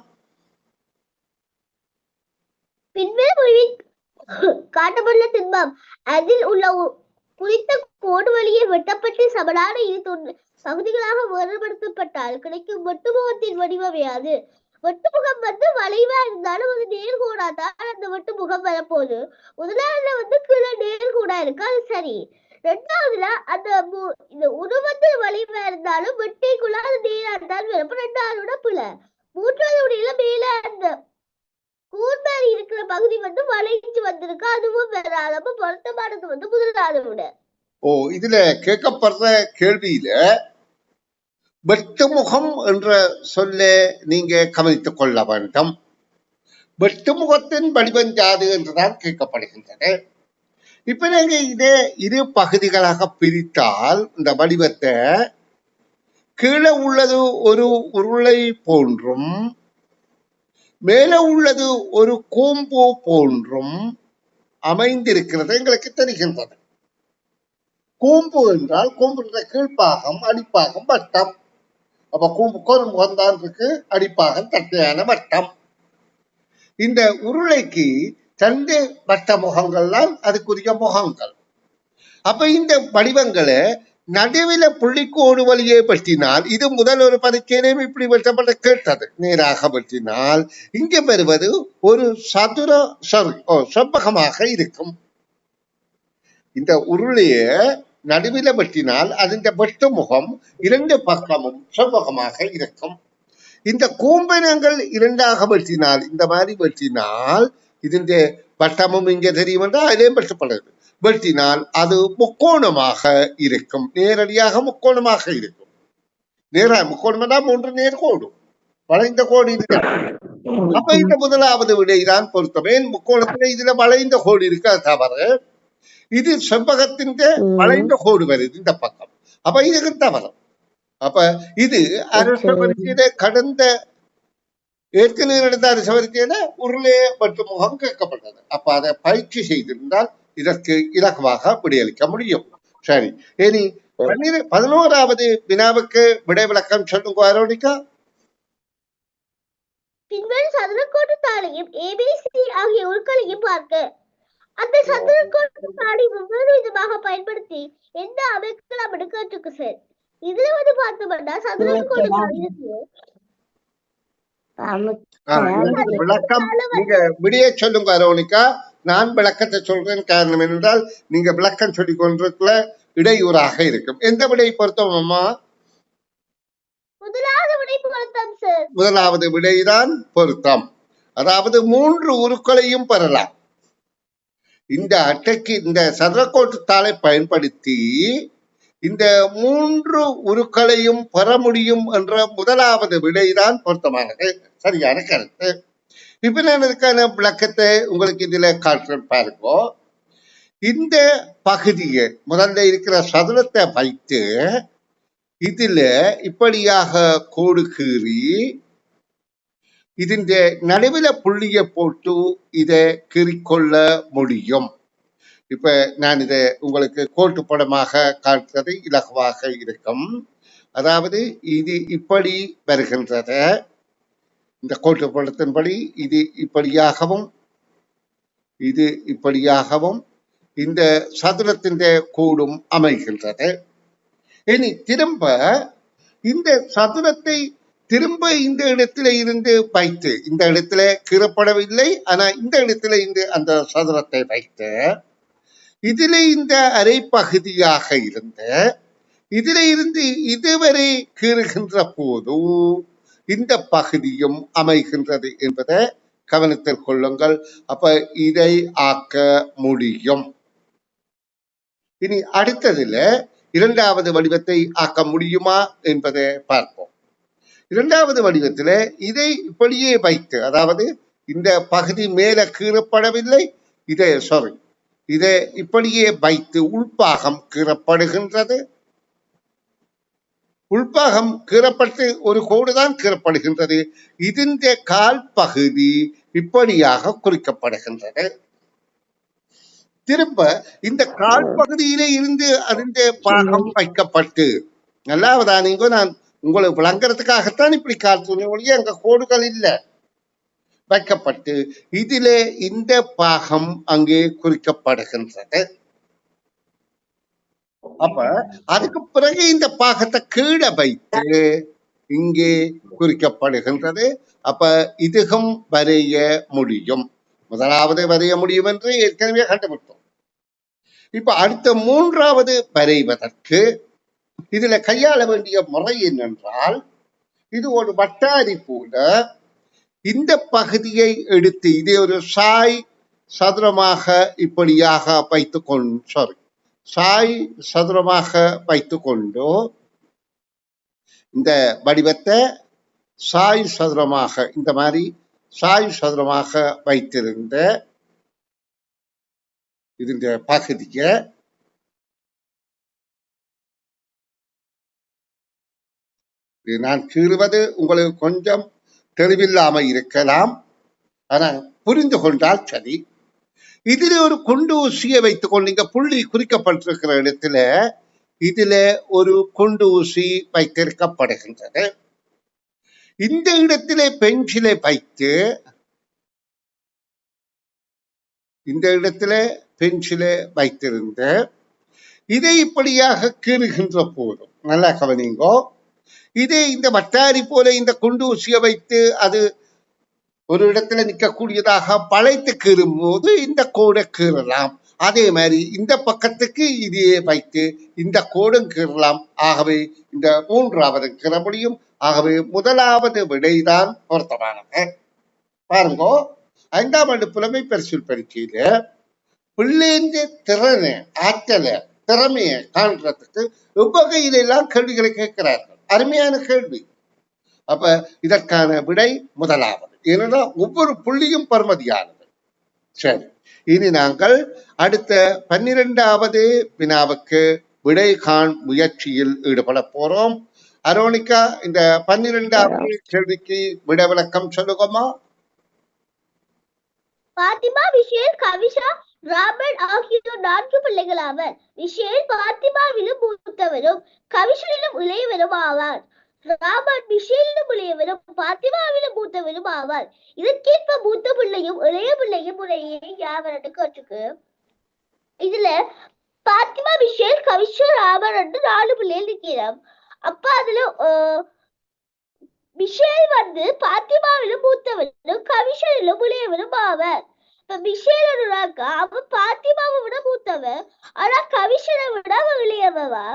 காட்டப்பட்டுள்ள திண்மம் அதில் உள்ள குறித்த கோடு வழியே வெட்டப்பட்டு சமனான இரு பகுதிகளாக வேறுபடுத்தப்பட்டால் கிடைக்கும் வெட்டுமுகத்தின் வடிவம் யாது? வெட்டுமுகம் வளைவா இருந்தாலும் அது நேர்கோடாதான் அந்த வெட்டுமுகம் வரப்போகுது. முதலாவதுல கீழே நேர்கோடா இருக்கு, அது சரி. 2வதுல அந்த இந்த உருவத்தில் வளைவா இருந்தாலும் வெட்டைக்குள்ள அது நேராதான் வரும், 2வது பிழை. 3வது மேல அந்த கூர்மாரி இருக்கிற பகுதி வளைஞ்சு வந்திருக்கு, அதுவும் வராது. அப்ப பொருத்தமானது முதலாவது விட. இதுல கேட்கப்படுற கேள்வியில வெட்டுமுகம் என்ற சொல்ல நீங்க கவனித்துக் கொள்ள வேண்டும். வெட்டுமுகத்தின் வடிவம் யாது என்றுதான் கேட்கப்படுகின்றன. இப்ப நீங்க இதை 2 பகுதிகளாக பிரித்தால் இந்த வடிவத்தை கீழே உள்ளது ஒரு உருளை போன்றும் மேல உள்ளது ஒரு கூம்பு போன்றும் அமைந்திருக்கிறது எங்களுக்கு தெரிகின்றது. கூம்பு என்றால் கூம்புன்ற கீழ்ப்பாகம், அடிப்பாகம், வட்டம். அப்ப கூம்புக்கு ஒரு முகம்தான் இருக்கு, அடிப்பாகம் தட்டையான வட்டம். இந்த உருளைக்கு 2 வட்ட முகங்கள்லாம் அதுக்குரிய முகங்கள். அப்ப இந்த வடிவங்களை நடுவில புள்ளிக்கோடு வழியே வெட்டினால், இது முதல் ஒரு பரீட்சையிலும் இப்படி வெட்டப்பட்ட கேட்டது, நேராக வெட்டினால் இங்க பெறுவது ஒரு சதுர செவ்வகமாக இருக்கும். இந்த உருளைய நடுவில வெட்டினால் அதன் வெட்டு முகம் 2 பக்கமும் செவ்வகமாக இருக்கும். இந்த கூம்பினங்கள் 2ஆக வெட்டினால், இந்த மாதிரி வெட்டினால் இதன் வட்டமும் இங்க தெரியும் என்றால் அதிலேயும் வெட்டப்படுது. வெட்டினால் அது முக்கோணமாக இருக்கும், நேரடியாக முக்கோணமாக இருக்கும். நேராக முக்கோணம் 3 நேர்கோடு, வளைந்த கோடு இல்லை. அப்ப இந்த முதலாவது விடைதான் பொருத்தமே. முக்கோணத்துல இதுல வளைந்த கோடு இருக்கு, அது தவறு. இது செவ்வகத்தின் வளைந்த கோடு வருது இந்த பக்கம், அப்ப இதுக்கு தவறு. அப்ப இது அரச பரீட்சையில கடந்த ஏற்கனவே நடந்த அரச பரீட்சையில உருளை மற்றும் முகம் கேட்கப்பட்டது. அப்ப அதை பயிற்சி செய்திருந்தால் இதற்கு இலகுவாக விடையளிக்க முடியும். சரி, இனி 11வது வினாவுக்கு விடை விளக்கம் சொல்லுங்க அரோனிகா. பின்வரும் சதுரக்கோட்டு தாளையும் ABC ஆகிய உருக்களையும் பார்க்க அந்த சதுரக்கோட்டு தாளை வெவ்வேறு விதமாக பயன்படுத்தி எந்த அமைக்கலாம் எடுக்கிறதுக்கு சார். இதுல பார்த்தோம்னா சதுரக்கோட்டு தாளைக்கு விளக்கம் நீங்க விடைய சொல்லுங்க அரோனிகா. நான் விளக்கத்தை சொல்றேன். காரணம் என்னென்றால் நீங்க விளக்கம் சொல்லிக் கொண்டிருக்கல இடையூறாக இருக்கும். எந்த விடை பொருத்தம் அம்மா? முதலாவது விடைதான் பொருத்தம். அதாவது 3 உருக்களையும் பெறலாம். இந்த அட்டைக்கு இந்த சதுரக்கோட்டு தாளை பயன்படுத்தி இந்த 3 உருக்களையும் பெற முடியும் என்ற முதலாவது விடைதான் பொருத்தமானது, சரியான கருத்து. இப்ப நான் இதுக்கான விளக்கத்தை உங்களுக்கு இதுல காட்டுறேன் பாருங்க. இந்த பகுதியை முதல்ல இருக்கிற சதுரத்தை வைத்து இதுல இப்படியாக கோடு கீறி ഇതിന്റെ നടുവിലെ புள்ளியை போட்டு இதை கிறிக்கொள்ள முடியும். இப்ப நான் இதை உங்களுக்கு கோட்டு படமாக காட்டுறது இலகுவாக இருக்கும். அதாவது இது இப்படி வருகின்றது. இந்த கோட்டு படத்தின்படி இது இப்படியாகவும் இது இப்படியாகவும் இந்த சதுரத்தின் கூடும் அமைகின்றது. இனி திரும்ப இந்த சதுரத்தை திரும்ப இந்த இடத்துல இருந்து வைத்து, இந்த இடத்துல கீறப்படவில்லை, ஆனா இந்த இடத்துல இருந்து அந்த சதுரத்தை வைத்து இதுல இந்த அரை பகுதியாக இருந்து இதுல இருந்து இதுவரை கீறுகின்ற போது இந்த பகுதியும் அமைகின்றது என்பதை கவனத்தில் கொள்ளுங்கள். அப்ப இதை ஆக்க முடியும். இனி அடுத்ததுல இரண்டாவது வடிவத்தை ஆக்க முடியுமா என்பதை பார்ப்போம். இரண்டாவது வடிவத்துல இதை இப்படியே வைத்து, அதாவது இந்த பகுதி மேல கீறப்படவில்லை, இதை இப்படியே வைத்து உள்பாகம் கீறப்படுகின்றது. உள்பாகம் கீறப்பட்டு ஒரு கோடுதான் கீறப்படுகின்றது. இதன் கால் பகுதி இப்படியாக குறிக்கப்படுகின்றது. திரும்ப இந்த கால் பகுதியிலே இருந்து அதன் பாகம் வைக்கப்பட்டு, நல்லா அவதானிங்கோ, நான் உங்களுக்கு விளங்குறதுக்காகத்தான் இப்படி காட்டுறேன் ஒழிய அங்க கோடுகள் இல்லை, வைக்கப்பட்டு இதிலே இந்த பாகம் அங்கே குறிக்கப்படுகின்றது. அப்ப அதுக்கு பிறகு இந்த பாகத்தை கீழே வைத்து இங்கே குறிக்கப்படுகின்றது. அப்ப இதுகும் வரைய முடியும். முதலாவது வரைய முடியும் என்று ஏற்கனவே கண்டுபிடித்தோம். இப்ப அடுத்த மூன்றாவது வரைவதற்கு இதுல கையாள வேண்டிய முறை என்னென்றால், இது ஒரு வட்டாரி போல இந்த பகுதியை எடுத்து இதை ஒரு சாய் சதுரமாக இப்படியாக சாய் சதுரமாக வைத்துக்கொண்டு இந்த வடிவத்தை சாய் சதுரமாக இந்த மாதிரி சாய் சதுரமாக வைத்திருந்த இதன் பகுதியை நான் கீறுவது உங்களுக்கு கொஞ்சம் தெளிவில்லாம இருக்கலாம், ஆனா புரிந்து கொண்டால் சரி. இதுல ஒரு குண்டு ஊசியை வைத்துக் கொண்டு இங்க புள்ளி குறிக்கப்பட்டிருக்கிற இடத்துல இதுல ஒரு குண்டு ஊசி வைத்திருக்கப்படுகின்றது. இந்த இடத்திலே பென்சிலை வைத்து இந்த இடத்துல பென்சிலை வைத்திருந்து இதை இப்படியாக கீறுகின்ற போதும் நல்லா கவனிங்கோ, இதே இந்த வட்டாரி போல இந்த குண்டு ஊசியை வைத்து அது ஒரு இடத்துல நிற்கக்கூடியதாக பழைத்து கீறும் போது இந்த கோடை கீறலாம். அதே மாதிரி இந்த பக்கத்துக்கு இதையே வைத்து இந்த கோடும் கீறலாம். ஆகவே இந்த மூன்றாவது கீற முடியும். ஆகவே முதலாவது விடைதான் பொருத்தமானது. பாருங்கோ, 5ஆம் ஆண்டு புலமை பரிசில் பரீட்சையில பிள்ளைங்க திறனை ஆற்றலை திறமையை காண்றதுக்கு எவ்வகையில எல்லாம் கேள்விகளை கேட்கிறார்கள். அருமையான கேள்வி. அப்ப இதற்கான விடை முதலாவது. ஏன்னா ஒவ்வொரு புள்ளியும் பருமதியானது. சரி, இனி நாங்கள் அடுத்த 12வது வினாவுக்கு விடை காண் முயற்சியில் ஈடுபட போறோம். அரோனிகா, இந்த 12வது கேள்விக்கு விட விளக்கம் சொல்லுங்கம்மா. பாத்திமா, விஷேல், கவிஷா, ராபர்ட் ஆகியோர் 4 பிள்ளைகள் ஆவர். விஷேல் பாத்திமாவிலும் மூத்தவரும் கவிஷனிலும் இளையவரும் ஆவார். ராபர்ட் விஷேலிலும் இளையவரும் பாத்திமாவிலும் மூத்தவரும் ஆவார். இதற்கேற்ப மூத்த பிள்ளையும் இளைய பிள்ளையும் முறையே யாவரன்னு கேட்டுக்கு. இதுல பாத்திமா, விஷேல், கவிஷா, ராபர்ட் 4 பிள்ளைகள் இருக்கிறோம். அப்ப அதுல விஷேல் பாத்திமாவிலும் மூத்தவரும் கவிஷனிலும் இளையவரும் ஆவார். இப்ப விஷேல் அவன் பாத்திமாவை விட மூத்தவன், ஆனா கவிஷனை விட அவன் இளையவா.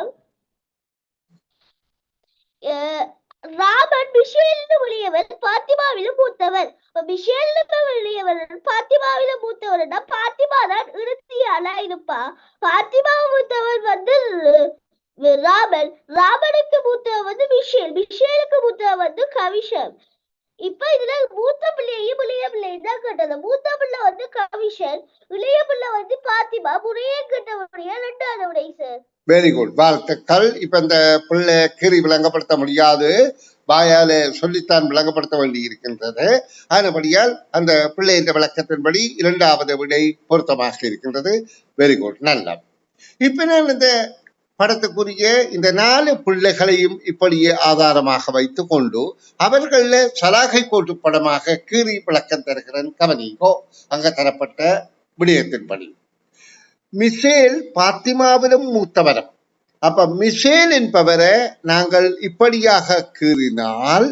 ராபர்ட் விஷேலிலும் இளையவன் பாத்திமாவிலும் மூத்தவன். விஷேலிலும் இளையவன் பாத்திமாவிலும் மூத்தவன். பாத்திமா தான் இறுதியாளா இருப்பா. பாத்திமாவை மூத்தவன் ராபர்ட், ராபர்டுக்கு மூத்தவன் விஷேல், விஷேலுக்கு மூத்தவன் கவிஷன். இப்ப இதுல மூத்த பிள்ளையும் இளைய பிள்ளையும் தான் கேட்டது. மூத்த பிள்ளை கவிஷன், இளைய பிள்ளை பாத்திமா. முறையே கேட்டபடியா 2வது விடை சார். வெரி குட், வாழ்த்துக்கள். இப்ப இந்த பிள்ளை கீறி விளங்கப்படுத்த முடியாது. வாயால சொல்லித்தான் விளங்கப்படுத்த வேண்டி இருக்கின்றது. ஆனபடியால் அந்த பிள்ளையின் விளக்கத்தின்படி இரண்டாவது விடை பொருத்தமாக இருக்கின்றது. வெரி குட், நல்லா. இப்ப நான் இந்த படத்துக்குரிய இந்த 4 பிள்ளைகளையும் இப்படியே ஆதாரமாக வைத்துக் கொண்டு அவர்கள சலாகை கோட்டு படமாக கீறி விளக்கம் தருகிறேன். கவனிங்கோ. அங்க தரப்பட்ட விடயத்தின்படி மிசேல் பாத்திமாவிலும் மூத்தவரம். அப்ப மிசேல் என்பவரை நாங்கள் இப்படியாக கீறினால்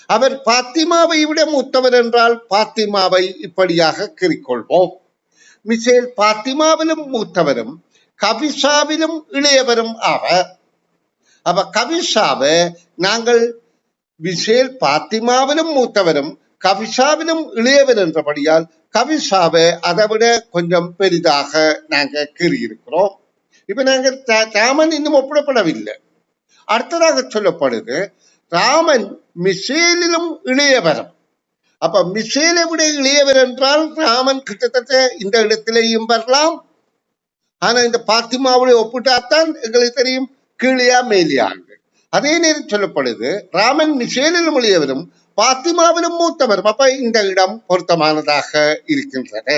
அவர் பாத்திமாவை விட மூத்தவர் என்றால் பாத்திமாவை இப்படியாக கீறிக்கொள்வோம். மிசேல் பாத்திமாவிலும் மூத்தவரும் கவிஷாவிலும் இளையவரும் ஆவர். அப்ப கவிஷாவை நாங்கள் மிசேல் பாத்திமாவிலும் மூத்தவரும் கவிஷாவிலும் இளையவர் என்றபடியால் கவிஷாவை அதை விட கொஞ்சம் பெரிதாக நாங்க கீறியிருக்கிறோம். இப்ப நாங்கள் ராமன் இன்னும் ஒப்பிடப்படவில்லை. அடுத்ததாக சொல்லப்படுது ராமன் மிசேலிலும் இளையவரும். அப்ப மிசேலை விட இளையவர் என்றால் ராமன் கிட்டத்தட்ட இந்த இடத்திலேயும் வரலாம். ஆனா இந்த பாத்திமாவுடைய ஒப்பிட்டாத்தான் எங்களுக்கு தெரியும் கீழியா மேலியா. அதே நேரம் சொல்லப்படுது ராமன் மிசேலிலும் இளையவரும் பாத்திமாவிலும் மூத்தவரும். அப்ப இந்த இடம் பொருத்தமானதாக இருக்கின்றது.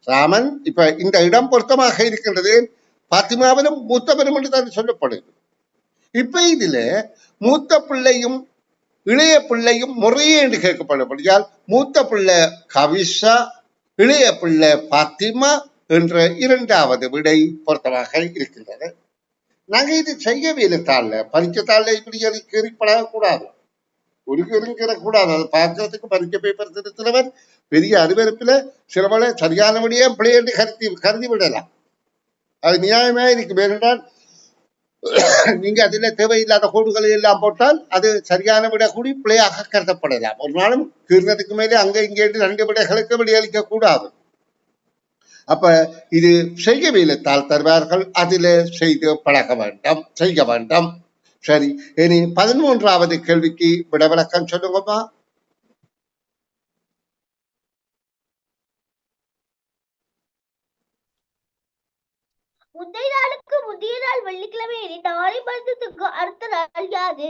ராமன் இப்ப இந்த இடம் பொருத்தமாக இருக்கின்றது. பாத்திமாவிலும் மூத்தவரும் என்று தான் சொல்லப்படுது. இப்ப இதுல மூத்த பிள்ளையும் இளைய பிள்ளையும் முறையே என்று கேட்கப்படப்படியால் மூத்த பிள்ளை கவிஷா, இளைய பிள்ளை பாத்திமா என்ற இரண்டாவது விடை பொருத்தமாக இருக்கின்றது. நாங்க இது செய்யவில்லை. தாள்ல பரிச்சத்தாள்ல இப்படி கீறிப்படக்கூடாது, ஒரு கீறக்கூடாது. அதை பார்க்கறதுக்கு பரிச்சை பேப்பர் திருத்துறவர் பெரிய அறிவறுப்பில சிலவளை சரியானபடியே பிள்ளை என்று கருதி விடலாம். அது நியாயமா இருக்கு. வேறென்றால் நீங்க அதுல தேவையில்லாத கோடுகளை எல்லாம் போட்டால் அது சரியான விட கூடி பிள்ளையாக கருதப்படலாம். ஒரு நாளும் கீர்னதுக்கு மேலே அங்க இங்கே 2 விடைகளுக்கு விடையளிக்க கூடாது. அப்ப இது செய்யவில்லைத்தால் தருவார்கள். அதில செய்து பழக வேண்டும், செய்ய வேண்டும். சரி, இனி 13வது கேள்விக்கு விட விளக்கம் சொல்லுங்கப்பா. முந்தைய நாளுக்கு முந்தைய நாள் வெள்ளிக்கிழமை நாளை மருத்துவத்துக்கு அடுத்த நாள் யாது?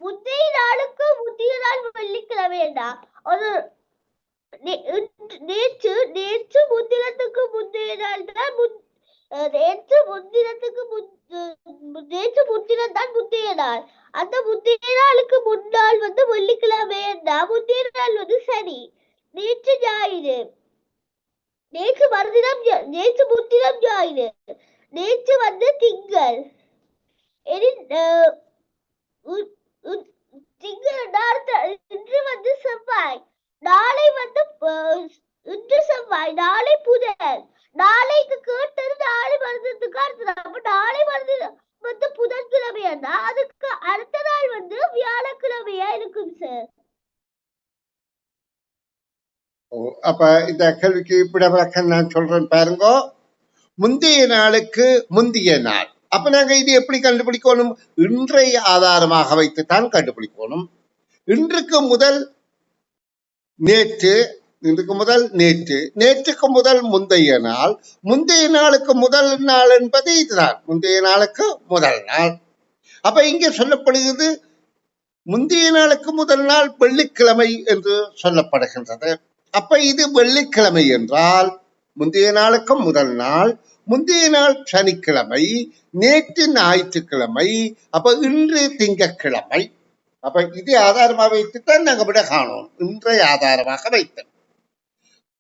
முந்தைய நாளுக்கு முந்தைய நாள் வெள்ளிக்கிழமைடா ஒரு நேற்று நேற்று முன்தினத்துக்கு முந்தைய நாள் தான் நேற்று முன்தினத்துக்கு நேற்று முன்தினம் தான் முந்தைய நாள். அந்த முந்தைய நாளுக்கு முன்னாள் வந்து வெள்ளிக்கிழமைடா, முந்தைய நாள் வந்து சனி, நேற்று ஞாயிறு, நேற்று மறுதினம் நேற்று முன்தினம் ஞாயிறு, நேற்று வந்து திங்கள், இன்று வந்து செவ்வாய், நாளை வந்து இன்று செவ்வாய், நாளை புதன், நாளைக்கு கேட்டது நாளை மருந்துக்கு அடுத்த நாள். அப்ப நாளை மருந்து வந்து புதன்கிழமையா, அதுக்கு அடுத்த நாள் வந்து வியாழக்கிழமையா இருக்கும் சார். அப்ப இந்த கேள்விக்கு இப்படி விளக்கம் நான் சொல்றேன் பாருங்க. முந்தைய நாளுக்கு முந்தைய நாள். அப்ப நாங்க இது எப்படி கண்டுபிடிக்கணும்? இன்றைய ஆதாரமாக வைத்துத்தான் கண்டுபிடிக்கணும். இன்றுக்கு முதல் நேற்று, இன்றுக்கு முதல் நேற்று, நேற்றுக்கு முதல் முந்தைய நாள், முந்தைய நாளுக்கு முதல் நாள் என்பது இதுதான், முந்தைய நாளுக்கு முதல் நாள். அப்ப இங்கே சொல்லப்படுகிறது முந்தைய நாளுக்கு முதல் நாள் வெள்ளிக்கிழமை என்று சொல்லப்படுகின்றது. அப்ப இது வெள்ளிக்கிழமை என்றால் முந்தைய நாளுக்கு முதல் நாள், முந்தைய நாள் சனிக்கிழமை, நேற்று ஞாயிற்றுக்கிழமை, அப்ப இன்று திங்கட்கிழமை. அப்ப இது ஆதாரமாக வைத்துத்தான் நாங்க விட காணோம். இன்றைய ஆதாரமாக வைத்தோம்.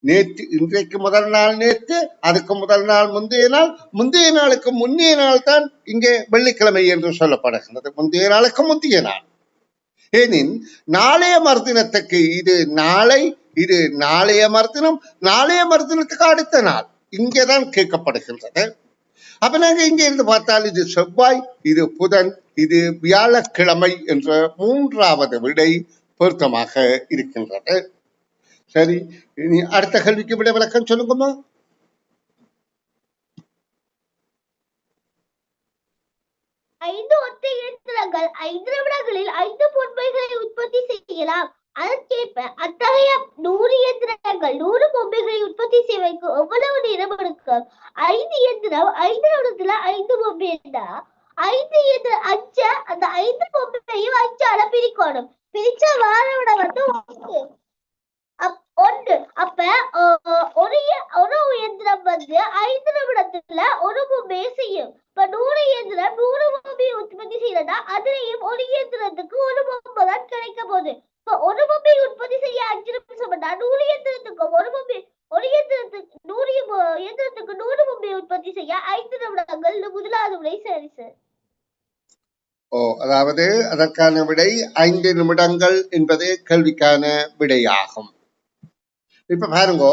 நேற்று, இன்றைக்கு முதல் நாள் நேற்று, அதுக்கு முதல் நாள் முந்தைய நாள், முந்தைய நாளுக்கு முந்தைய நாள் தான் இங்கே வெள்ளிக்கிழமை என்று சொல்லப்படுகின்றது. முந்தைய நாளுக்கு முந்தைய நாள். ஏனின் நாளைய மறுதினத்துக்கு இது நாளை, இது நாளைய மறுதினம், நாளைய மறுதினத்துக்கு அடுத்த நாள் இங்கேதான் கேட்கப்படுகின்றது. அப்ப நாங்க இங்க இருந்து பார்த்தால் இது செவ்வாய், இது புதன், இது வியாழக்கிழமை என்ற 3வது விடை பொருத்தமாக இருக்கின்றது. சரி, இனி அடுத்த கேள்விக்கு விட விளக்கம் சொல்லுங்கம்மா. ஐந்து ஒற்றை இயந்திரங்கள் 5 நிமிடங்களில் 5 பொம்மைகளை உற்பத்தி செய்யலாம். அதற்கேற்ப அத்தகைய 100 இயந்திரங்கள் 100 பொம்மைகளை உற்பத்தி செய்வதற்கு எவ்வளவு நேரம் எடுக்கும்? 5 இயந்திரம் 5 நிமிடத்துல 5 பொம்மைடா, 5 இயந்திரம் 5, அந்த 5 பொம்மையையும் 5ஆல பிரிக்கணும். பிரிச்ச வாரோட வந்து ஒன்று. ஒன்று. அப்ப ஒரு இயந்திரம் வந்து 5 நிமிடத்துல ஒரு பொம்மையை செய்யும். இப்ப 100 இயந்திரம் 100 பொம்மையை உற்பத்தி செய்யறதா அதுலயும் ஒரு இயந்திரத்துக்கு ஒரு பொம்மை தான் கிடைக்க போகுது. இப்ப ஒரு பொம்மையை உற்பத்தி செய்ய 5 நிமிஷம் பண்ணா 100 இயந்திரத்துக்கு ஒரு இயந்திரத்துக்கு 100 இயந்திரத்துக்கு 100 பொம்மையை உற்பத்தி செய்ய 5 நிமிடங்கள் முதலாவது விடை. சரி சார். அதாவது அதற்கான விடை 5 நிமிடங்கள் என்பது கேள்விக்கான விடையாகும். இப்ப பாருங்க,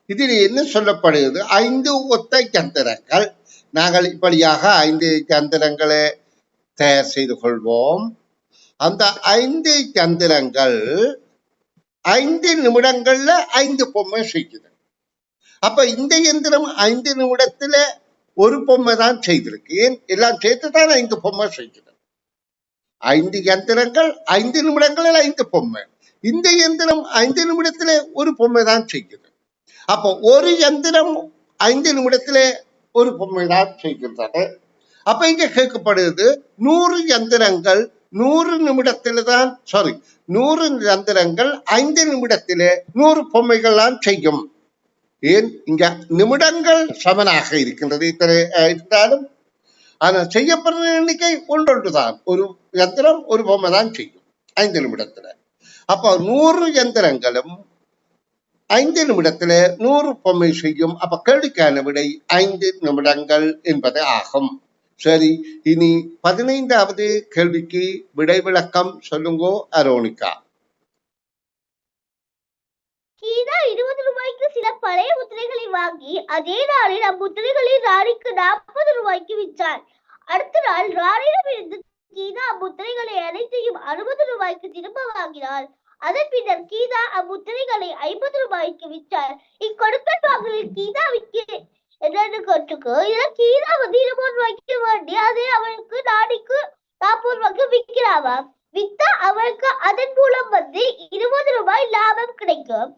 இதில் என்ன சொல்லப்படுகிறது? 5 ஒத்த யந்திரங்கள். நாங்கள் இப்படியாக 5 யந்திரங்களை தயார் செய்து கொள்வோம். அந்த 5 யந்திரங்கள் 5 நிமிடங்கள்ல 5 பொம்மை செய்யுது. அப்ப இந்த யந்திரம் 5 நிமிடத்துல ஒரு பொம்மை தான் செய்திருக்கு. எல்லாம் சேர்த்துதான் 5 பொம்மை செய்யுது. 5 யந்திரங்கள் 5 நிமிடங்களில் 5 பொம்மை. இந்த யந்திரம் 5 நிமிடத்துல ஒரு பொம்மை தான் செய்யுது. அப்போ ஒரு யந்திரம் 5 நிமிடத்துல ஒரு பொம்மை தான் செய்கின்றது. அப்ப இங்க கேட்கப்படுது 100 யந்திரங்கள் 100 நிமிடத்துல தான் 100 யந்திரங்கள் 5 நிமிடத்திலே 100 பொம்மைகள் தான் செய்யும். ஏன் இங்க நிமிடங்கள் சமனாக இருக்கின்றது இருந்தாலும் ஆனால் செய்யப்படுற எண்ணிக்கை ஒன்றொன்றுதான். ஒரு யந்திரம் ஒரு பொம்மை தான் செய்யும் 5 நிமிடத்துல. அப்ப 100 யந்திரங்களும் 5 நிமிடத்துல 100 பொம்மை செய்யும். அப்ப கேள்விக்கான விடை 5 நிமிடங்கள் என்பது ஆகும். சரி, இனி 15வது கேள்விக்கு விடை விளக்கம் சொல்லுங்கோ அரோனிகா. கீதா 20 ரூபாய்க்கு சில பழைய முத்திரைகளை வாங்கி அதே நாளில் அம்முத்திரைகளை ராணிக்கு 40 ரூபாய்க்கு விற்றார். அடுத்த நாள் ராணியிடமிருந்து கீதா அம்முத்திரைகளை அனைத்தையும் 60 ரூபாய்க்கு திரும்ப வாங்கினார். அதன் பின்னர் கீதா அம்முத்திரைகளை 50 ரூபாய்க்கு விற்றார். இக்கொடுக்கல் வாங்கலில் கீதாவிற்கு என்னன்னு கேட்டுக்கு இதுல கீதா வந்து 20 ரூபாய்க்கு வேண்டி அதே அவளுக்கு ராணிக்கு 40 ரூபாய்க்கு விற்கிறாவா. வித்தா அவளுக்கு அதன் மூலம் வந்து 20 ரூபாய் லாபம் கிடைக்கும்.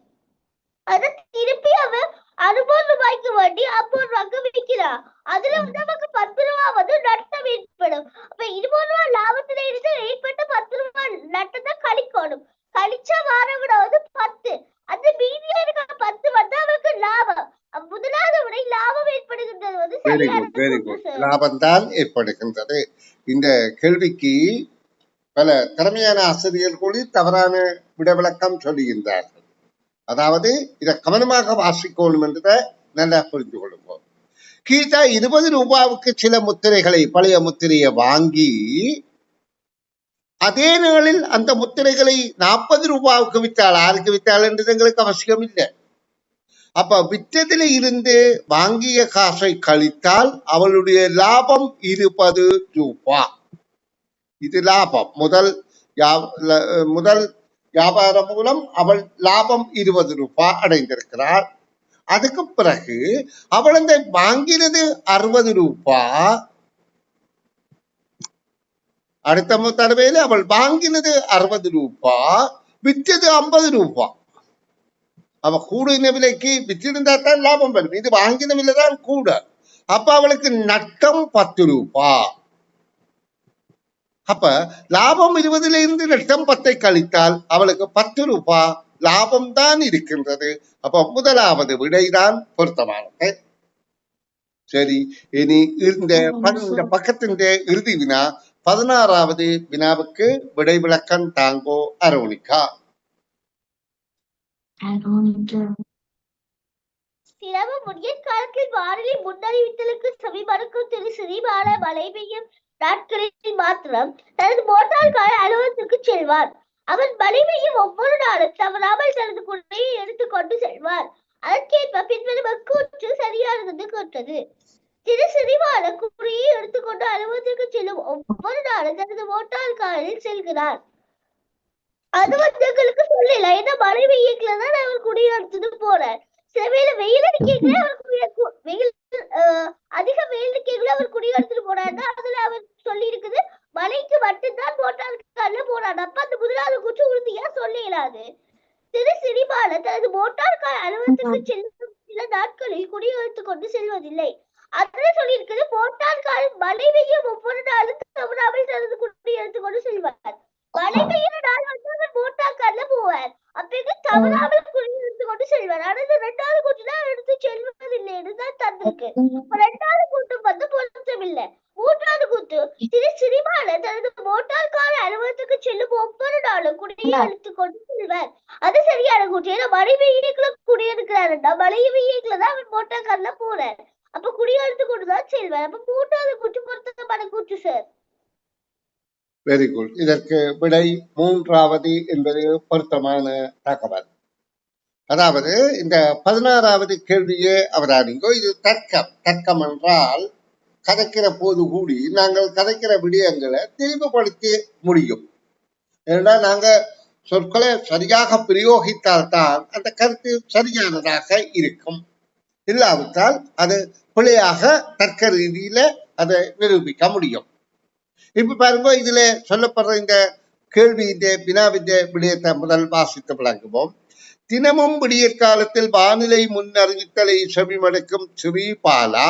அதை திருப்பி அவன் 60 ரூபாய்க்கு வேண்டி 50 ரூபாய்க்கு விற்கிறான். அதுல வந்து நமக்கு 10 ரூபாய் வந்து நட்டம் ஏற்படும். அப்ப 20 ரூபாய் லாபத்துல இருந்து ஏற்பட்ட 10 ரூபாய் நட்டத்தை கழிக்கணும். கழிச்சா வாரவிட வந்து 10. அந்த மீதியா இருக்க 10 வந்து அவருக்கு லாபம். முதலாவது விட லாபம் ஏற்படுகின்றது வந்து சரியான லாபம் தான் ஏற்படுகின்றது. இந்த கேள்விக்கு பல திறமையான ஆசிரியர்கள் கூடி தவறான விட விளக்கம் சொல்லுகின்றார்கள். அதாவது இதை கவனமாக வாசிக்கணும் என்றதை நல்லா புரிந்து கொள்ளுங்க. கீதா 20 ரூபாவுக்கு சில முத்திரைகளை பழைய முத்திரையை வாங்கி அதே நாளில் அந்த முத்திரைகளை 40 ரூபாவுக்கு விற்றாள். யாருக்கு விற்றாள் என்றது எங்களுக்கு அவசியம் இல்லை. அப்ப விற்றதில் இருந்து வாங்கிய காசை கழித்தால் அவளுடைய லாபம் 20 ரூபாய். இது லாபம். முதல் வியாபாரம் மூலம் அவள் லாபம் 20 ரூபாய் அடைந்திருக்கிறாள். அதுக்கு பிறகு அவள் அந்த வாங்கினது 60 ரூபாய். அடுத்த தடவையில அவள் வாங்கினது 60 ரூபாய், விற்றது 50 ரூபாய். அவ கூடின விலைக்கு விற்றிருந்தா தான் லாபம் வரும். இது வாங்கின விலை தான் கூட. அப்ப அவளுக்கு நட்டம் 10 ரூபாய். அப்ப லாபம் 20 இருந்து நட்டம் 10 கழித்தால் அவளுக்கு 10 ரூபாய் லாபம் தான் இருக்கின்றது. அப்ப முதலாவது விடைதான் பொருத்தமானது. சரி, இனி இந்த பக்கத்தின் இறுதி வினா 16வது வினாவுக்கு விடை விளக்கம் தாங்கோ அரோனிகா. சிரம முன்காலத்தில் வானிலை முன்னறிவித்தலுக்கு செவிமடுக்கும் திரு ஸ்ரீபால மழை பெய்யும் நாட்களில் மாத்திரம் தனது மோட்டார் கார் அலுவலகத்திற்கு செல்வார். அவர் மழை பெய்யும் ஒவ்வொரு நாளும் தவறாமல் தனது குடையை எடுத்துக்கொண்டு செல்வார். அதற்கேற்ப பின்வரும் கூற்று சரியானது கேட்டது. திரு ஸ்ரீபால குடையை எடுத்துக்கொண்டு அலுவலகத்திற்கு செல்லும் ஒவ்வொரு நாளும் தனது மோட்டார் காரில் செல்கிறார். அது வந்து எங்களுக்கு சொல்லல. ஏன்னா மழை பெய்யக்குலதான் அவர் குடியை எடுத்துட்டு போறார். சில வேளை வெயில் அடிக்கல அவர் வெயில் அதிக வெயில் அடிக்கல அவர் குடி எடுத்துட்டு போறாருன்னா அதுல அவர் சொல்லி இருக்குது மழைக்கு மட்டும்தான் மோட்டார் கார்ல போறாரு. அப்ப அந்த முதலாவது கூற்று உறுதியா சொல்லலாது. திரு ஸ்ரீபால தனது மோட்டார் கார் அலுவலகத்துக்கு செல்லும் சில நாட்களில் குடி எடுத்துக் கொண்டு செல்வதில்லை. அதுல சொல்லி இருக்குது மோட்டார் கார் மழை பெய்யும் ஒவ்வொரு நாளும் தவறாமல் தனது குடி எடுத்துக்கொண்டு செல்வார். மழை பெய்யுற நாள் வந்து அவர் தவறாமல் குடியெடுத்து கொண்டு செல்வார். ஆனா இந்த 2வது கூற்றுதான் எடுத்து செல்வதில்லை என்றுதான் தந்திருக்கு. இப்ப 2வது கூற்று வந்து பொருத்தமில்லை. 3வது கூற்று திரு சிறிபாலன் தனது மோட்டார் கார் அலுவலகத்துக்கு செல்லும் ஒவ்வொரு நாளும் குடியை எடுத்துக் கொண்டு செல்வார். அது சரியான கூற்று. ஏன்னா மழை வெயிலுக்குள்ள குடியிருக்கிறாருன்னா மழை வெயிலுக்குள்ள தான் அவர் மோட்டார் கார்ல போறார். அப்ப குடியை எடுத்து கொண்டுதான் செல்வார். அப்ப 3வது கூற்று பொருத்தமான கூற்று சார். Very good. இதற்கு விடை 3வது என்பது பொருத்தமான தகவல். அதாவது இந்த 16வது கேள்வியே அவரானிங்கோ, இது தர்க்கம். தர்க்கம் என்றால் கதைக்கிற போது கூடி நாங்கள் கதைக்கிற விடயங்களை தெளிவுபடுத்தி முடியும். ஏன்னா நாங்க சொற்களை சரியாக பிரயோகித்தால்தான் அந்த கருத்து சரியானதாக இருக்கும். இல்லாவிட்டால் அது பிழையாக தர்க்க ரீதியில அதை நிரூபிக்க முடியும். இப்ப பாருங்க, இதுல சொல்லப்படுற இந்த கேள்வி வினாவின் விடயத்தை முதல் வாசித்து விளங்குவோம். தினமும் விடியற்காலத்தில் வானிலை முன்னறிவித்தலை செவிமடுக்கும் ஸ்ரீபாலா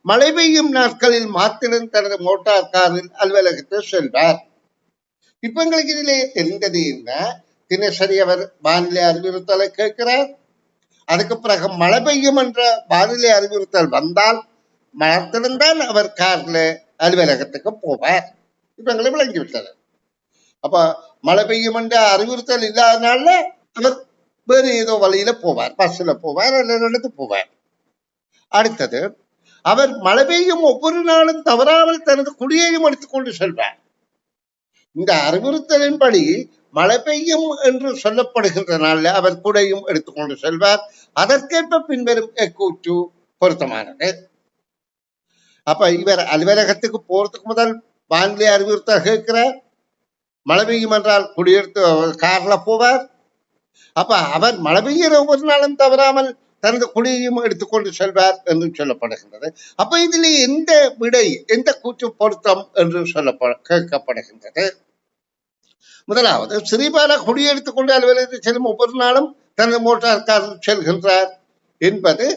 மழை பெய்யும் நாட்களில் மாத்திரம் தனது மோட்டார் காரில் அலுவலகத்தில் செல்வார். இப்ப எங்களுக்கு இதிலே தெரிந்தது என்ன? தினசரி அவர் வானிலை அறிவுறுத்தலை கேட்கிறார். அதுக்கு பிறகு மழை பெய்யும் என்ற வானிலை அறிவுறுத்தல் வந்தால் மாத்திரம்தான் அவர் கார்ல அலுவலகத்துக்கு போவார். இப்ப எங்களை விளங்கிவிட்டது. அப்ப மழை பெய்யும் என்ற அறிவுறுத்தல் இல்லாதனால அவர் வேறு ஏதோ வழியில போவார், பஸ்ல போவார் அல்லது நடந்து போவார். அடுத்தது, அவர் மழை பெய்யும் ஒவ்வொரு நாளும் தவறாமல் தனது குடியையும் எடுத்துக்கொண்டு செல்வார். இந்த அறிவுறுத்தலின்படி மழை பெய்யும் என்று சொல்லப்படுகின்ற நாளில் அவர் குடையும் எடுத்துக்கொண்டு செல்வார். அதற்கேற்ப பின்வரும் கூற்று பொருத்தமானது. அப்ப இவர் அலுவலகத்துக்கு போறதுக்கு முதல் வானிலை அறிவுறுத்தல் கேட்கிறார். மழை பெய்யும் என்றால் குடியெடுத்து கார்ல போவார். அப்ப அவர் மழை பெய்கிற ஒவ்வொரு நாளும் தவறாமல் தனது குடியையும் எடுத்துக்கொண்டு செல்வார் என்று சொல்லப்படுகின்றது. அப்ப இதில் எந்த விடை, எந்த கூற்று பொருத்தம் என்று கேட்கப்படுகின்றது? முதலாவது, ஸ்ரீபாலா குடியெடுத்துக்கொண்டு அலுவலகத்தில் செல்லும் ஒவ்வொரு நாளும் தனது மோட்டார் காரில் செல்கின்றார் என்பது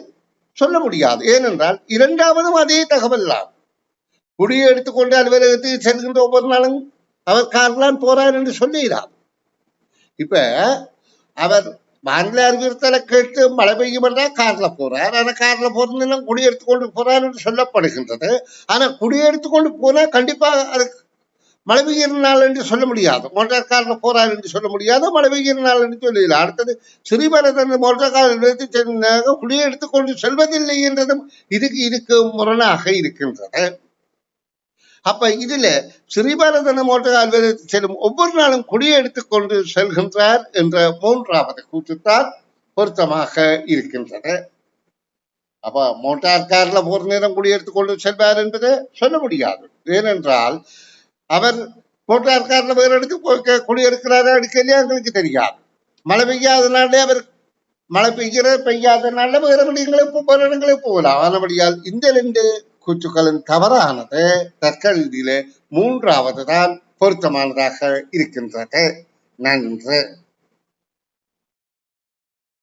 சொல்ல முடியாது. ஏனென்றால் 2வதும் அதே தகவல் தான். குடியை எடுத்துக்கொண்டு அலுவலகத்தில் செல்கின்ற ஒவ்வொரு நாளும் அவர் கார்லாம் போறார் என்று சொல்லிடார். இப்ப அவர் வானிலை அறிவுறுத்தலை கேட்டு மழை பெய்யும் என்றால் கார்ல போறார். ஆனா கார்ல போறதுன்னா குடியெடுத்துக்கொண்டு போறார் என்று சொல்லப்படுகின்றது. ஆனா குடியெடுத்துக்கொண்டு போனா கண்டிப்பாக அது மழை பெய்கிற நாள் என்று சொல்ல முடியாது. மோட்டார் கார்ல போறார் என்று சொல்ல முடியாது, மழை பெய்கிற நாள் என்று சொல்லல. அடுத்தது, ஸ்ரீபாலன் மோட்டார் காரில் எடுத்து குடியெடுத்துக்கொண்டு செல்வதில்லை என்றதும் இதுக்கு முரணாக இருக்கின்றது. அப்ப இதுல ஸ்ரீபாலன் மோட்டார் அலுவலகத்தில் செல்லும் ஒவ்வொரு நாளும் குடியை எடுத்துக்கொண்டு செல்கின்றார் என்ற 3வது கூற்றுத்தான் பொருத்தமாக இருக்கின்றது. அப்ப மோட்டார் கார்ல போற நேரம் குடியெடுத்துக்கொண்டு செல்வார் என்பதை சொல்ல முடியாது. ஏனென்றால் அவர் மோட்டார் கார்ல வேற இடத்துக்கு குடியெடுக்கிறாரா எடுக்கலையா எங்களுக்கு தெரியாது. மழை பெய்யாதனாலே அவர் மழை பெய்யாதனால வேற இடங்களே போகலாம். ஆனபடியால் இந்த 2 கூற்றுக்களின் தவறானது தர்க்க ரீதியிலே 3வது தான் பொருத்தமானதாக இருக்கின்றது. நன்று.